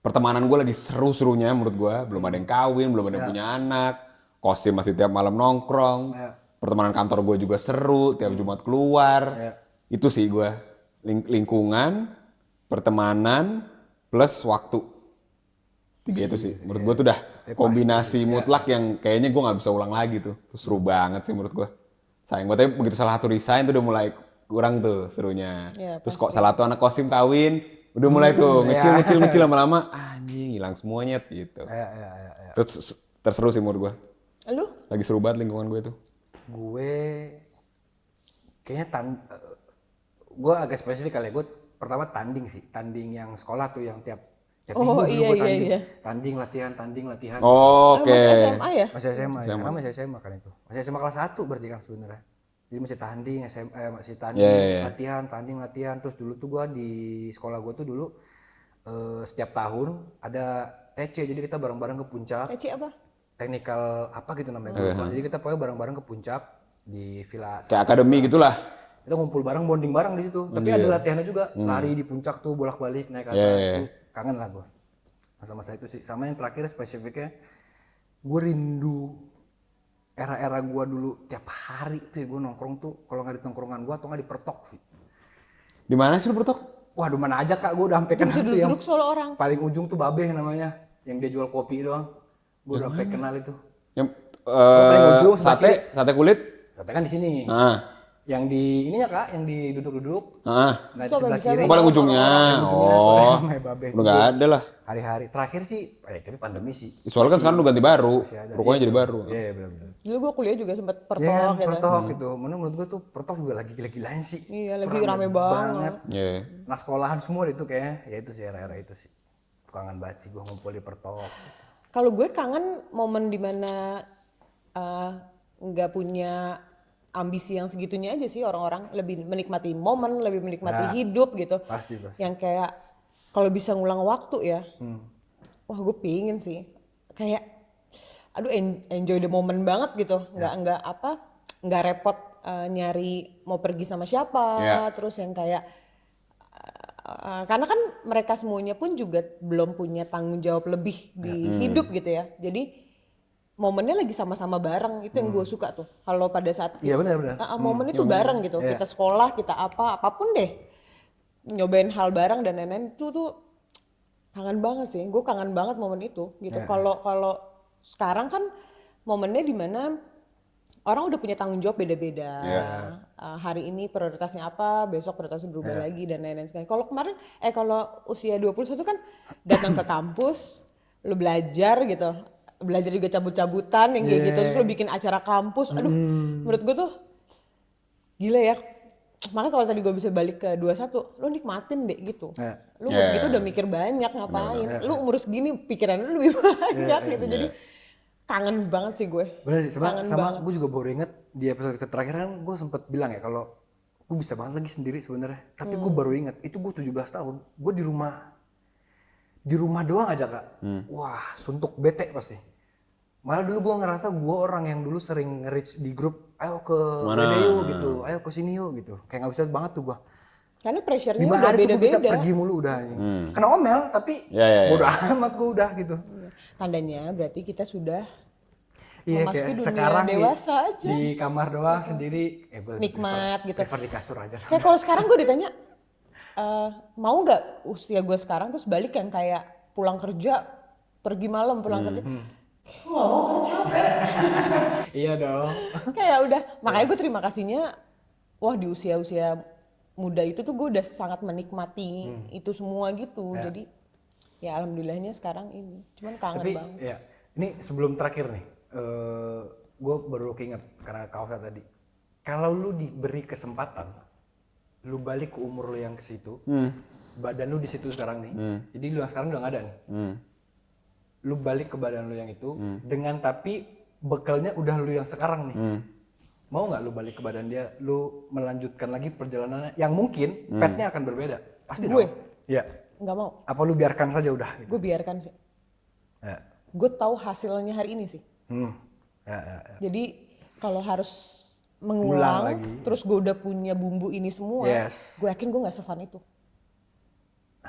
C: Pertemanan gue lagi seru-serunya menurut gue. Belum ada yang kawin, belum ada yang punya anak. Kosim masih tiap malam nongkrong. Pertemanan kantor gue juga seru, tiap Jumat keluar. Itu sih gue. Lingkungan, pertemanan, plus waktu. Tiga itu sih. Menurut gue tuh udah kombinasi mutlak yang kayaknya gue gak bisa ulang lagi tuh. Itu seru banget sih menurut gue. Sayang gue, tapi begitu salah satu resign tuh udah mulai kurang tuh serunya. Terus kok salah satu anak Kosim kawin, udah mulai tuh ngecil lama-lama, anjing hilang semuanya gitu. Terus terseru sih menurut gue.
B: Lu?
C: Lagi seru banget lingkungan gue tuh.
A: Gue kayaknya gue agak spesifik kali ya. Gue pertama tanding sih. Tanding yang sekolah tuh yang tiap minggu dulu gue tanding. Tanding latihan.
C: Oh, oke.
B: Masih SMA ya?
A: Masih SMA. Ya, karena masih SMA kan itu. Masih SMA kelas 1 berarti kan sebenarnya. Jadi masih tanding, masih tanding, latihan. Terus dulu tuh gue di sekolah gue tuh dulu setiap tahun ada TC. Jadi kita bareng-bareng ke puncak.
B: TC apa?
A: Teknikal apa gitu namanya. Jadi kita pokoknya bareng-bareng ke puncak di villa.
C: Kayak akademi gitulah.
A: Kita ngumpul bareng, bonding bareng di situ. Tapi ada latihannya juga. Lari di puncak tuh bolak-balik naik atas tuh. Kangen lah gue. Masa-masa itu sih. Sama yang terakhir spesifiknya, gue rindu era-era gue dulu tiap hari tuh ya gue nongkrong tuh. Kalau nggak di tongkrongan gue atau nggak di Pertok sih.
C: Di mana sih lu Pertok?
A: Wah, di mana aja kak, gue udah sampai kenal tuh yang
B: Duduk solo orang.
A: paling ujung tuh Babe namanya, yang dia jual kopi doang. Gue udah sampai kenal itu.
C: Yang
A: paling ujung,
C: sate kulit.
A: Sate kan di sini. Yang di ininya kak, yang di duduk-duduk.
C: Nah,
A: Di sebelah kiri.
C: paling ujungnya.
A: Oh, Babe
C: udah nggak ada lah.
A: Hari-hari terakhir sih, tapi pandemi sih.
C: Soalnya kan sekarang udah ganti baru, rokoknya jadi baru.
A: Iya benar-benar.
B: Dulu gue kuliah juga sempat
A: Iya
B: Pertok
A: kan,
B: gitu.
A: Pertok gitu. Menurut gue tuh Pertok juga lagi gila-gilain sih.
B: Iya, lagi rame banget.
C: Iya.
A: Nah sekolahan semua itu kayaknya, ya itu sih era-era itu sih. Kangen banget sih gue ngumpul di Pertok.
B: Kalau gue kangen momen dimana nggak punya ambisi yang segitunya aja sih, orang-orang lebih menikmati momen, lebih menikmati hidup gitu.
A: Pasti.
B: Yang kayak kalau bisa ngulang waktu ya, wah gue pingin sih. Kayak, aduh enjoy the moment banget gitu. Nggak repot nyari mau pergi sama siapa. Terus yang kayak karena kan mereka semuanya pun juga belum punya tanggung jawab lebih di hidup gitu ya. Jadi momennya lagi sama-sama bareng, itu yang gue suka tuh. Kalau pada saat
A: Iya benar.
B: momen itu bareng gitu, kita sekolah, kita apapun deh, nyobain hal bareng dan lain-lain itu tuh kangen banget sih. Gue kangen banget momen itu gitu. Kalau sekarang kan momennya dimana orang udah punya tanggung jawab beda-beda. Hari ini prioritasnya apa, besok prioritasnya berubah lagi dan lain-lain sekali. Kalau kemarin, kalau usia 21 kan datang ke kampus, lu belajar gitu. Belajar juga cabut-cabutan yang kayak gitu. Terus lu bikin acara kampus. Aduh, menurut gue tuh gila ya. Makanya kalau tadi gue bisa balik ke 21, lu nikmatin deh gitu. Lu umur segitu udah mikir banyak ngapain. Lu umur segini pikiran lu lebih banyak gitu. Jadi kangen banget sih gue.
A: Bener sih, sama gue juga baru inget di episode kita terakhir kan gue sempet bilang ya kalau gue bisa banget lagi sendiri sebenarnya. Tapi gue baru inget itu gue 17 tahun, gue di rumah doang aja kak. Wah suntuk bete pasti. Malah dulu gue ngerasa gue orang yang dulu sering nge-reach di grup, ayo ke WD yuk gitu, ayo ke sini yuk gitu. Kayak gak bisa banget tuh gue.
B: Karena pressure-nya
A: 5
B: udah
A: hari tuh gue bisa
B: beda-beda.
A: pergi mulu udah. Kena omel tapi bodo amat gue udah gitu.
B: Tandanya berarti kita sudah
A: Iya
B: memasuki
A: kayak
B: dunia
A: sekarang
B: dewasa aja.
A: di kamar doang sendiri.
B: Nikmat gitu.
A: Prefer di kasur aja.
B: Kayak kalau sekarang gue ditanya, mau nggak usia gue sekarang terus balik yang kayak pulang kerja, pergi malam pulang kerja. Gue gak mau karena capek.
A: Iya dong.
B: Kayak udah, makanya gue terima kasihnya, wah di usia-usia muda itu tuh gue udah sangat menikmati itu semua gitu. Jadi ya alhamdulillahnya sekarang ini. Cuman kangen
A: Tapi
B: banget.
A: ya, ini sebelum terakhir nih, gue baru keinget karena Kausa tadi. Kalau lu diberi kesempatan, lu balik ke umur lu yang ke situ, badan lu di situ sekarang nih. Jadi lu yang sekarang udah gak ada nih. Lu balik ke badan lu yang itu dengan tapi bekalnya udah lu yang sekarang nih. Mau nggak lu balik ke badan dia, lu melanjutkan lagi perjalanannya yang mungkin petnya akan berbeda. Pasti
B: Gue?
A: dong. Iya.
B: Nggak mau.
A: Apa lu biarkan saja udah gitu.
B: Gue biarkan sih.
A: Ya.
B: Gue tahu hasilnya hari ini sih.
A: Ya.
B: Jadi kalau harus
A: Ulang
B: mengulang,
A: lagi.
B: terus gue udah punya bumbu ini semua, gue yakin gue nggak se-fun itu.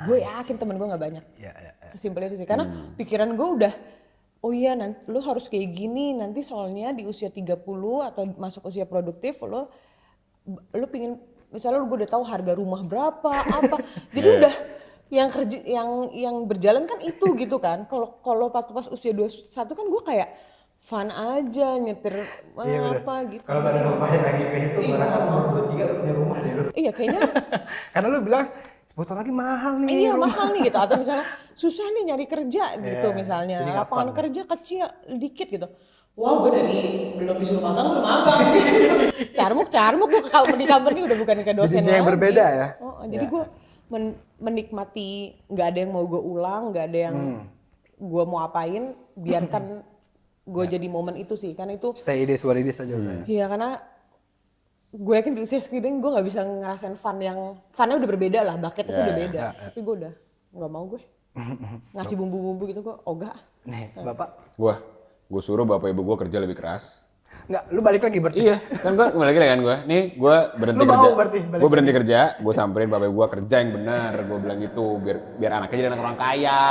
B: Gue yakin temen gue nggak banyak.
A: Ya.
B: Sesimpel itu sih. Karena pikiran gue udah, oh iya nanti lu harus kayak gini, nanti soalnya di usia 30 atau masuk usia produktif, lu pingin, misalnya gue udah tahu harga rumah berapa, apa. Jadi udah yang kerja yang berjalan kan itu gitu kan. Kalau pas usia 21 kan gue kayak fun aja nyetir apa gitu.
A: Kalau badan lu balik lagi kayak itu, gue rasa umur 23 lu punya rumah deh lu.
B: Iya kayaknya.
A: Karena lu bilang 10 tahun lagi mahal nih.
B: Iya
A: rumah.
B: mahal nih gitu. Atau misalnya susah nih nyari kerja gitu misalnya.
A: jadi
B: Lapangan
A: fun.
B: kerja kecil dikit gitu. Wah gue dari belum disuruh magang udah magang. Carmuk gue di company udah bukan ke dosen
A: Jadi yang
B: lagi.
A: berbeda ya.
B: Jadi gue menikmati, nggak ada yang mau gue ulang, nggak ada yang gue mau apain, biarkan gue jadi momen itu sih. Karena itu
A: Stay it is what it is aja udah.
B: iya karena gue yakin di usia segini gue nggak bisa ngerasain funnya udah berbeda lah, bucketnya tuh udah beda. Tapi gue udah nggak mau gue ngasih bumbu-bumbu gitu gue ogah.
A: Nih, Bapak.
C: Gue suruh bapak ibu gue kerja lebih keras.
A: Enggak, lu balik lagi berarti.
C: Iya, kan gue kembali lagi kan gue. Nih gue berhenti
A: Lu mau
C: kerja.
A: berarti balik
C: Gue berhenti kerja, gue samperin bapak ibu gue kerja yang benar. Gue bilang gitu, biar anaknya jadi anak orang kaya.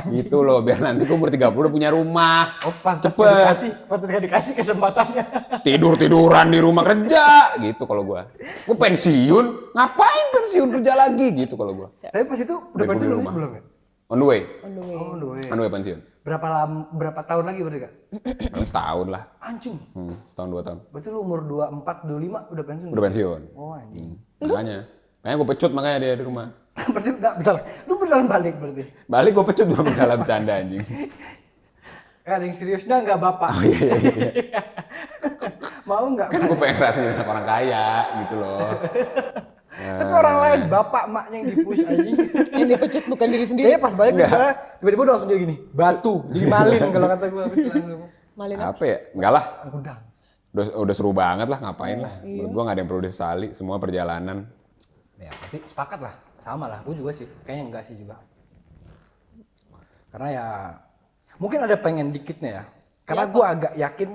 C: Gitu loh, biar nanti gue umur 30 udah punya rumah.
A: Oh, pantas
C: Cepet.
A: gak dikasih kesempatannya.
C: Tiduran di rumah kerja gitu kalau gue pensiun, ngapain pensiun kerja lagi gitu kalau gue.
A: Tapi pas itu udah
C: Balik
A: pensiun
C: dulu rumah.
A: belum ya?
C: On the way
A: Oh, on the way.
C: pensiun.
A: Berapa tahun lagi berarti Kak?
C: Paling setahun lah.
A: Anjing.
C: Setahun 2 tahun.
A: Berarti lu umur 24, 25 udah pensiun?
C: Udah pensiun.
A: Oh anjing.
C: Makanya gue pecut makanya dia di rumah.
A: Berarti enggak, bentar. Lu beneran balik berarti?
C: Balik gue pecut gue dalam bercanda anjing.
A: Ada yang seriusnya enggak Bapak?
C: Oh iya.
A: Mau enggak?
C: Kan gue pengen ngerasain jadi anak orang kaya gitu loh.
A: Tapi orang lain, bapak maknya yang di-push anjing.
B: Yang dipecut bukan diri sendiri.
A: Kayaknya pas balik tiba-tiba udah langsung jadi gini, batu, jadi malin kalau kata gue.
B: Malin
C: Apa ya? Enggak lah.
A: Udang.
C: Udah seru banget lah, ngapain lah. Menurut gue gak ada yang perlu disesali, semua perjalanan.
A: Ya, berarti sepakat lah. Sama lah, gue juga sih. Kayaknya enggak sih juga. Karena ya, mungkin ada pengen dikitnya ya. Karena gue agak yakin,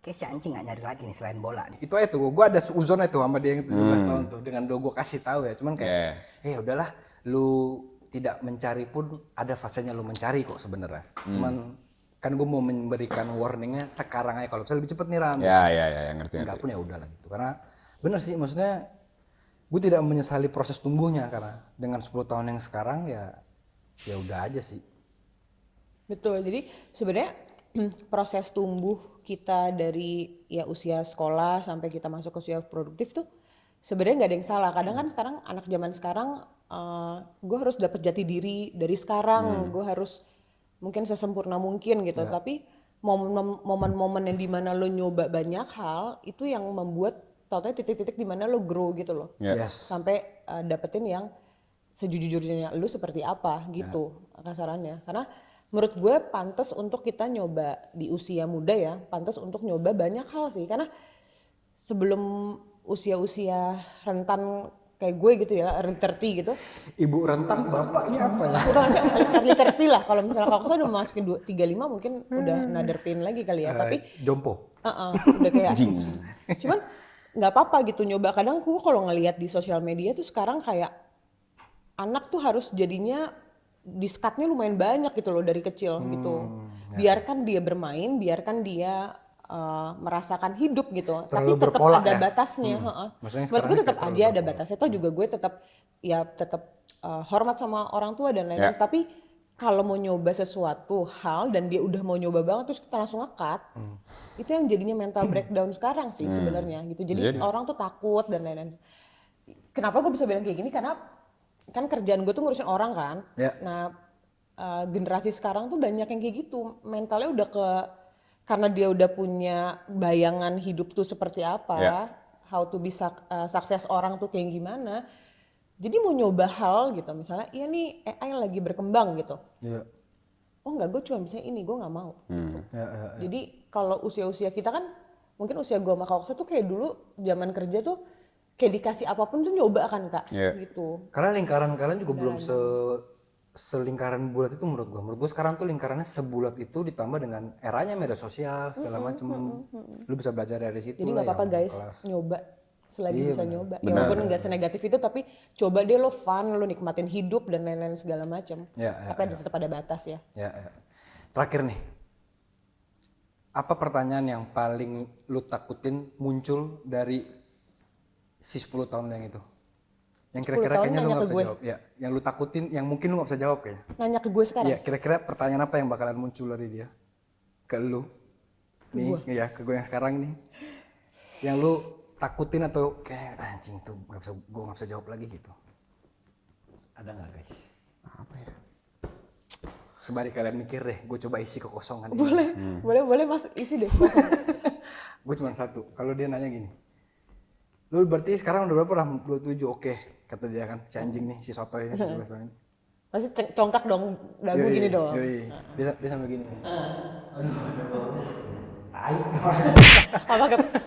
A: kayak si anjing gak nyari lagi nih selain bola nih. Itu aja tuh, gue ada uzon itu sama dia yang 17 tahun tuh. Dengan gue kasih tahu ya, cuman kayak, udahlah, lu tidak mencari pun ada fasenya lu mencari kok sebenarnya. Cuman kan gue mau memberikan warningnya sekarang aja, kalau bisa lebih cepet nih Ram.
C: Ya, ngerti.
A: Enggak pun ya udah lah gitu. Karena bener sih, maksudnya gue tidak menyesali proses tumbuhnya, karena dengan 10 tahun yang sekarang ya udah aja sih.
B: Betul, jadi sebenarnya proses tumbuh kita dari ya usia sekolah sampai kita masuk ke usia produktif tuh sebenarnya nggak ada yang salah. Kadang kan sekarang anak zaman sekarang gue harus dapet jati diri dari sekarang, gue harus mungkin sesempurna mungkin gitu. Tapi momen-momen yang dimana lo nyoba banyak hal itu yang membuat totalnya titik-titik dimana lo grow gitu loh.
A: Yes.
B: Sampai dapetin yang sejujur-jujurnya lo seperti apa gitu kasarannya. Karena menurut gue pantas untuk kita nyoba di usia muda ya, pantas untuk nyoba banyak hal sih. Karena sebelum usia-usia rentan kayak gue gitu ya, early 30 gitu.
A: Ibu rentan bapaknya apa ya?
B: Udah nggak sih, early 30 lah. Kalau misalnya kalau saya udah masukin 35 mungkin udah naderpin lagi kali ya. Tapi
A: Jompo.
B: udah kayak cuman nggak apa-apa gitu nyoba. Kadang gue kalau ngelihat di sosial media tuh sekarang kayak anak tuh harus jadinya diskatnya lumayan banyak gitu loh dari kecil gitu. Biarkan dia bermain, biarkan dia merasakan hidup gitu.
A: Terlalu
B: Tapi tetap
A: berpola
B: ada
A: ya?
B: batasnya.
A: Maksudnya
B: Buat gue
A: sekarang
B: tetap
A: kayak
B: aja ada batasnya. Toh juga gue tetap hormat sama orang tua dan lain-lain. Tapi kalau mau nyoba sesuatu hal dan dia udah mau nyoba banget terus kita langsung ngekat, itu yang jadinya mental breakdown sekarang sih sebenarnya gitu. Jadi orang tuh takut dan lain-lain. Kenapa gue bisa bilang kayak gini? Karena kan kerjaan gue tuh ngurusin orang kan. Nah generasi sekarang tuh banyak yang kayak gitu. Mentalnya udah karena dia udah punya bayangan hidup tuh seperti apa, how to be sukses orang tuh kayak gimana. Jadi mau nyoba hal gitu, misalnya iya nih AI lagi berkembang gitu. Oh enggak, gue cuma bisa ini, gue nggak mau. Gitu. Jadi kalau usia-usia kita kan, mungkin usia gue sama Kak Oksa tuh kayak dulu zaman kerja tuh kayak dikasih apapun tuh nyoba kan Kak, gitu.
A: Karena lingkaran kalian juga belum selingkaran bulat itu menurut gue sekarang tuh lingkarannya sebulat itu ditambah dengan eranya media sosial segala macem. Lu bisa belajar dari situ.
B: Jadi nggak apa-apa guys, nyoba selagi bisa nyoba. Ya
C: Benar.
B: walaupun nggak senegatif itu, tapi coba deh lo fun, lo nikmatin hidup dan lain-lain segala macam. Tapi tetap ada batas ya.
A: Terakhir nih, apa pertanyaan yang paling lu takutin muncul dari si 10 tahun yang itu? Yang kira-kira
B: 10 tahun
A: kayaknya lu
B: nanya
A: gak
B: ke
A: bisa
B: gue?
A: jawab. Ya, yang lu takutin, yang mungkin lu gak bisa jawab kayaknya.
B: Nanya ke gue sekarang?
A: Iya, kira-kira pertanyaan apa yang bakalan muncul dari dia? Ke lu? Nih, ya, ke gue yang sekarang nih. Yang lu takutin atau kayak anjing tuh gue gak bisa jawab lagi gitu. Ada gak guys?
C: Apa ya?
A: Sembari kalian mikir deh, gue coba isi kekosongan ini.
B: Boleh mas isi deh.
A: Gue cuma satu, kalau dia nanya gini, lu berarti sekarang udah berapa lah? 27, oke. Kata dia kan, si anjing nih, si sotoy ini, si 12 tahun ini.
B: Pasti congkak dong, dagu gini dong.
A: Dia sambil gini.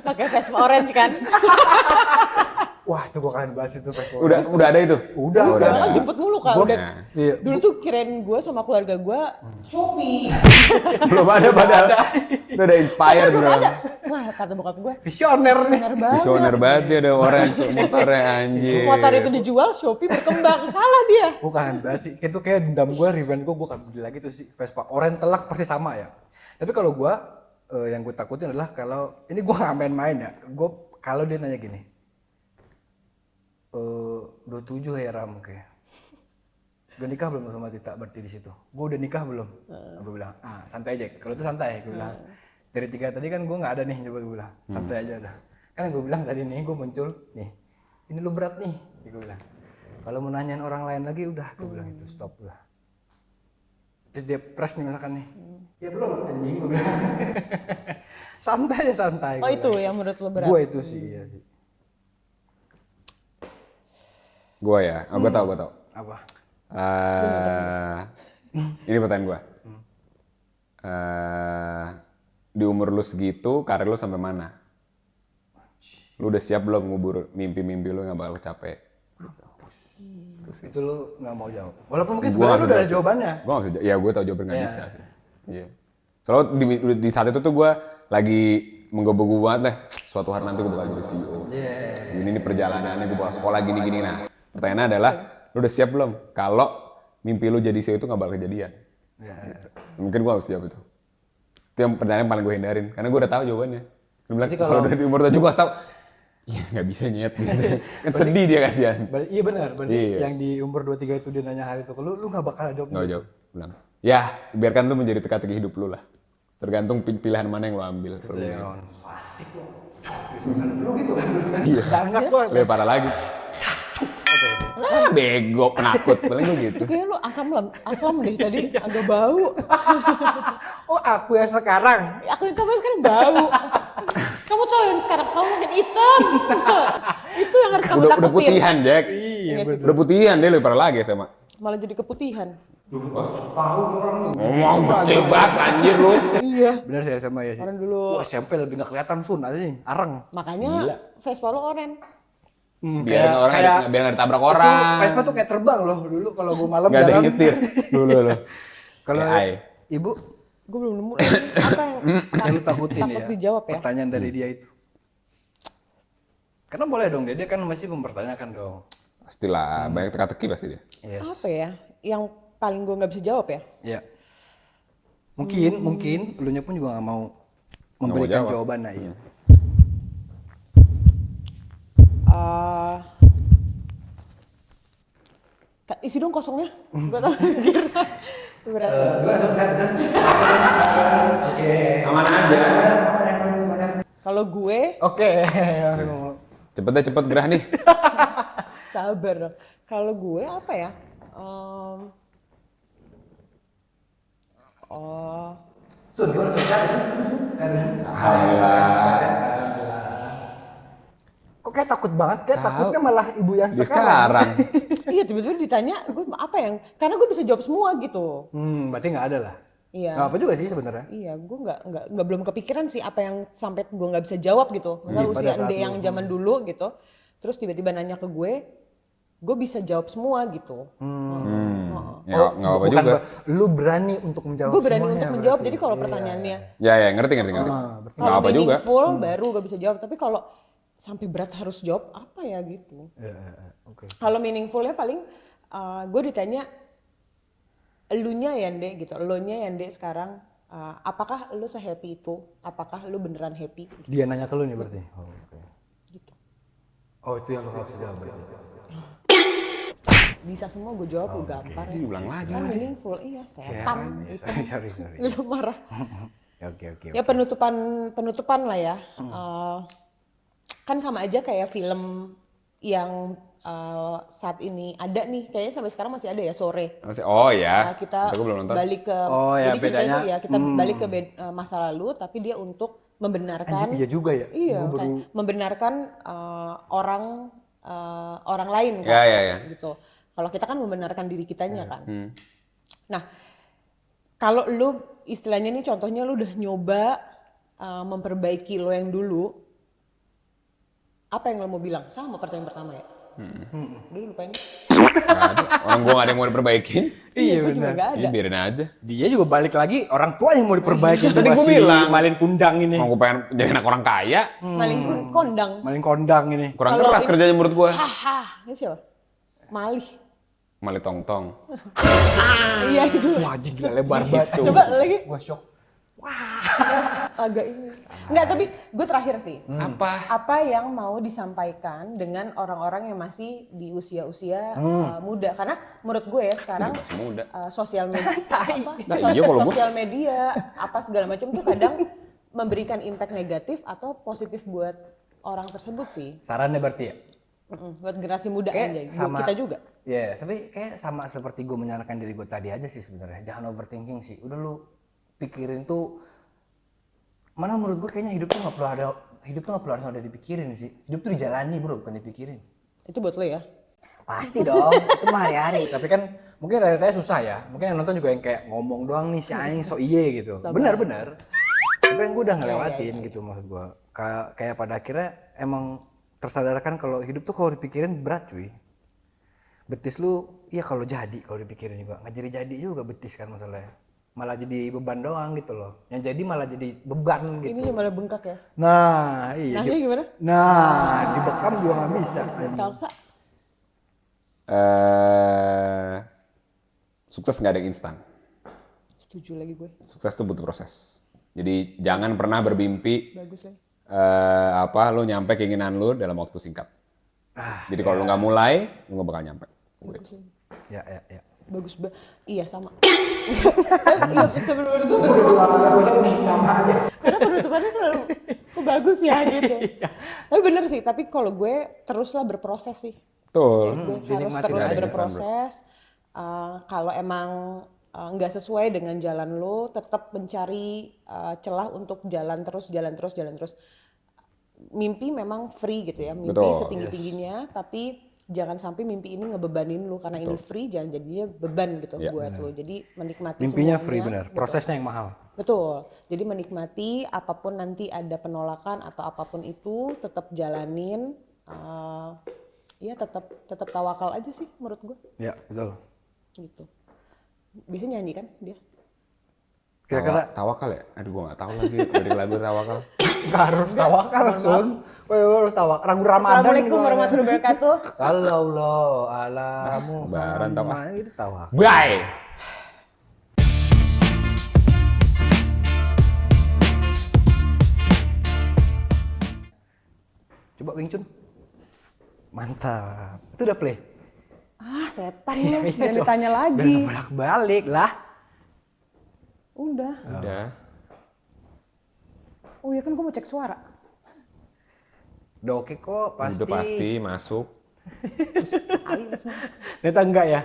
B: Pakai Vespa orange kan?
A: Wah, tuh gue kangen banget itu pas
C: Udah ada itu?
A: Udah.
B: Kan jemput mulu Kak.
A: Iya.
B: Dulu tuh kirain gue sama keluarga gue Shopee.
C: Belum ada padahal. Itu udah inspire bro.
B: Wah kata bokap gue,
A: Visioner nih.
C: Visioner banget dia ada orange motornya anjing.
B: motor itu dijual, Shopee berkembang. Salah dia.
A: Gue kangen banget sih. Itu kayak dendam gue, revenge gue kan beli lagi tuh si Vespa. Orange telak pasti sama ya. Tapi kalau gue, yang gue takutin adalah kalau, ini gue gak main-main ya. Gue kalau dia nanya gini, 27 ya Ram kayak. Udah nikah belum sama Tita berarti di situ? Gue udah nikah belum? Gue bilang, santai aja. Kalau itu santai, gue bilang. Dari 3 tadi kan gue nggak ada nih, coba gue bilang. Santai aja udah. Kan gue bilang tadi nih, gue muncul nih. Ini lu berat nih, gue bilang. Kalau mau nanyain orang lain lagi udah, gue bilang itu stop udah. Terus dia press nih misalkan nih. Ya belum anjing, gue bilang. Santai aja santai.
B: Oh itu yang menurut lo berat?
A: Gue itu sih, ya sih.
C: Gue ya, gue tau.
A: Apa?
C: Ini pertanyaan gue. Di umur lu segitu, karir lu sampai mana? Lu udah siap belum ngubur mimpi-mimpi lu nggak bakal capek?
A: Itu lu nggak mau jawab. Walaupun mungkin sebenarnya lu udah ada jawabannya.
C: Gue nggak bisa. Ya gue tau jawabannya nggak bisa sih. Iya. Soalnya di saat itu tuh gue lagi menggebu-gebu banget lah. Suatu hari nanti gue bakal jadi CEO. Ini nih perjalanannya gue bakal sekolah gini-gini. Nah, pertanyaannya adalah, lu udah siap belum? Kalau mimpi lu jadi CEO itu nggak bakal kejadian.
A: Ya.
C: Mungkin gua harus jawab itu. Itu yang pertanyaan paling gue hindarin, karena gue udah tahu jawabannya. Dia bilang,
A: Berarti
C: kalau dari umur 7 gue harus tahu, iya nggak bisa nyet gitu. Kan sedih dia kasihan.
A: Iya benar, berarti
C: Iya.
A: yang di umur 23 itu dia nanya hal itu ke lu nggak bakal jawab.
C: Nggak jawab, bilang. Ya, biarkan itu menjadi teka-teki hidup lu lah. Tergantung pilihan mana yang lu ambil.
A: Asik loh. Lu gitu kan?
C: Iya.
A: Sangat gua.
C: Lebih parah lagi. Bego, penakut. Paling lu gitu.
B: Itu kayak lu asam deh tadi, agak bau.
A: Oh aku yang sekarang.
B: Aku yang kamu sekarang bau. Kamu tahu yang sekarang kamu makin hitam. Itu yang harus kamu
C: Udah
B: takutin.
C: putihan, Jack.
A: Iya
C: Udah putihan, dia lebih parah lagi sama.
B: Malah jadi keputihan.
A: Tahu orang lu.
C: Ngomong kecil banget anjir lu.
B: Iya.
A: Bener sih sama ya sih.
B: Orang dulu.
A: Wah SMP lebih nggak kelihatan sun aja nih, areng.
B: Makanya Vespa lu oren.
C: Biar nggak ditabrak orang.
A: Vespa tuh kayak terbang loh dulu kalau gua malam
C: Nggak ada yang
A: jalan.
C: nyetir. Dulu lu.
A: Kalau
C: AI.
A: ibu
B: Gue belum nemu lagi apa
A: yang lu takutin
B: takut
A: ya.
B: dijawab ya.
A: Pertanyaan dari dia itu. Karena boleh dong dia kan masih mempertanyakan dong.
C: Pastilah, banyak teka-teki pasti dia.
A: Yes.
B: Apa ya? Yang paling gue nggak bisa jawab ya?
A: Ya. Mungkin elunya pun juga nggak mau memberikan
C: jawab.
A: jawaban nah iya.
B: Isi dong kosongnya. Gue tau mikir. Berat.
C: Aman aja.
B: Kalau gue
A: Oke.
C: Cepet deh, cepet gerah nih.
B: sabar dong. Kalau gue apa ya?
A: Kok kayak takut banget? Kayak takutnya malah ibu yang
C: Di
A: sekarang.
C: sekarang.
B: Iya tiba-tiba ditanya gue apa yang? Karena gue bisa jawab semua gitu.
A: Berarti nggak ada lah.
B: Iya.
A: Nggak apa juga sih sebenarnya.
B: Iya, gue nggak belum kepikiran sih apa yang sampai gue nggak bisa jawab gitu. Misal
A: pada
B: usia
A: saat
B: ende
A: lu-
B: yang zaman dulu gitu, terus tiba-tiba nanya ke gue bisa jawab semua gitu.
C: Ya nggak apa
A: Bukan
C: juga.
A: lu berani untuk menjawab
B: Gue berani
A: semuanya
B: untuk menjawab.
A: berarti.
B: Jadi kalau pertanyaannya
C: Ya ngerti. Nggak
B: kalau
C: apa juga.
B: meaningful baru gue bisa jawab. Tapi kalau sampai berat harus jawab apa ya gitu.
A: Oke.
B: Kalau meaningfulnya paling gue ditanya elunya ya Nde gitu, elunya ya Nde sekarang apakah lu se-happy itu? Apakah lu beneran happy?
A: Dia nanya ke lu nih berarti. Oh, oke.
B: Gitu.
A: Oh, itu yang lu harus jawab berarti.
B: Bisa semua gue jawab, gue gampar ya.
C: Diulang lagi.
B: Kan meaningful, iya setan gitu.
A: Sorry.
B: Gue marah.
A: Oke.
B: Ya penutupan lah ya. Kan sama aja kayak film yang saat ini ada nih, kayaknya sampai sekarang masih ada ya Sore.
C: Oh ya.
B: Kita
C: Aku belum nonton.
B: balik ke,
A: Oh, ya,
B: jadi ceritanya
A: bedanya,
B: ya kita balik ke masa lalu, tapi dia untuk membenarkan.
A: Anjing, iya juga ya.
B: Iya,
A: Gua
B: kayak membenarkan orang lain kan,
C: Ya.
B: gitu. Kalau kita kan membenarkan diri kitanya kan. Nah, kalau lu istilahnya nih contohnya lu udah nyoba memperbaiki lo yang dulu, apa yang lo mau bilang? Sama pertanyaan pertama ya. Udah lupain.
C: Nggak ada. Orang gua nggak ada yang mau diperbaikin.
A: Iya,
B: gue juga
A: benar.
B: nggak ada.
C: Ya biarin aja.
A: Dia juga balik lagi orang tua yang mau diperbaiki.
C: Tadi gua
A: Masih
C: bilang.
A: malin kundang ini.
C: Mau gua pengen jadi anak orang kaya,
B: Maling pun kondang.
A: Malin kondang ini.
C: kurang
B: Kalau
C: keras
B: ini-
C: kerjanya menurut gua.
B: Haha, ini siapa? Malih.
C: Mali tong-tong.
B: Iya itu.
A: Wah, anjing gila lebar banget.
B: Coba lagi.
A: Gua shock.
B: Agak ini. Enggak, tapi gue terakhir sih.
C: Apa?
B: Apa yang mau disampaikan dengan orang-orang yang masih di usia-usia muda? Karena menurut gue ya sekarang
C: Masih muda.
B: sosial media
C: Nah, iya kalau gua.
B: sosial media apa segala macam tuh kadang memberikan impact negatif atau positif buat orang tersebut sih.
A: Sarannya berarti ya?
B: Buat generasi muda
A: Kayak
B: aja. Kita juga.
A: Ya, tapi kayak sama seperti gue menyarankan diri gue tadi aja sih sebenarnya. Jangan overthinking sih. Udah lu pikirin tuh. Mana menurut gue kayaknya hidup tuh nggak perlu harus ada dipikirin sih. Hidup tuh dijalani bro, bukan dipikirin.
B: Itu buat lo ya.
A: Pasti dong, itu mah hari-hari. Tapi kan mungkin realitanya susah ya. Mungkin yang nonton juga yang kayak ngomong doang nih si Aing so iye gitu. Benar. Tapi yang gue udah ngelewatin gitu maksud gue. Kayak pada akhirnya emang tersadarkan kalau hidup tuh kalau dipikirin berat cuy. Betis lu, iya kalau dipikirin juga. Nggak jadi juga betis kan masalahnya. Malah jadi beban doang gitu loh. Yang jadi malah jadi beban gitu.
B: Ini malah bengkak ya.
A: Nah, iya.
B: Nanya gimana?
A: Nah, dibekam juga nggak bisa.
B: Salsa.
C: sukses nggak ada yang instan.
B: Setuju lagi gue.
C: Sukses tuh butuh proses. Jadi jangan pernah bermimpi
B: Bagus lagi.
C: lu nyampe keinginan lu dalam waktu singkat. Jadi kalau lu nggak mulai, lu nggak bakal nyampe.
B: Bagus lagi.
A: Ya.
B: Bagus iya sama. Iya betul karena penutupannya selalu kok bagus ya gitu. Tapi bener sih, tapi kalau gue teruslah berproses sih.
C: Betul.
B: Gue harus
A: dinikmati
B: terus
A: aja.
B: berproses. Kalau emang nggak sesuai dengan jalan lo, tetap mencari celah untuk jalan terus. Mimpi memang free gitu ya, mimpi
C: Betul,
B: setinggi-tingginya, tapi jangan sampai mimpi ini ngebebanin lu karena ini free, jangan jadinya beban gitu buat lu. Jadi menikmati
A: Mimpinya
B: semuanya.
A: free bener,
B: Betul.
A: prosesnya yang mahal.
B: Betul. Jadi menikmati apapun nanti ada penolakan atau apapun itu, tetap jalanin. Ya tetap tawakal aja sih menurut gue.
A: Ya, betul.
B: Gitu. Bisa nyanyi kan dia?
A: Kira-kira
C: Tawakal ya? Aduh gua nggak tahu lagi dari lagu Tawakal.
A: nggak harus tawakal, Sun. Harus tawakal. Ragu Ramadan.
B: Assalamualaikum warahmatullahi wabarakatuh.
A: Sallallahu ala
C: Lebaran tawakal.
A: Muhammad. Itu tawakal.
C: Bye!
A: Coba Wing Chun. Mantap. Itu udah play?
B: Setan lu, jangan ditanya lagi.
A: Bolak-balik lah.
B: Udah.
C: Udah.
B: Oh iya kan gue mau cek suara.
A: Udah oke kok, pasti.
C: Udah pasti masuk.
B: Ayo semua.
A: Ternyata enggak ya.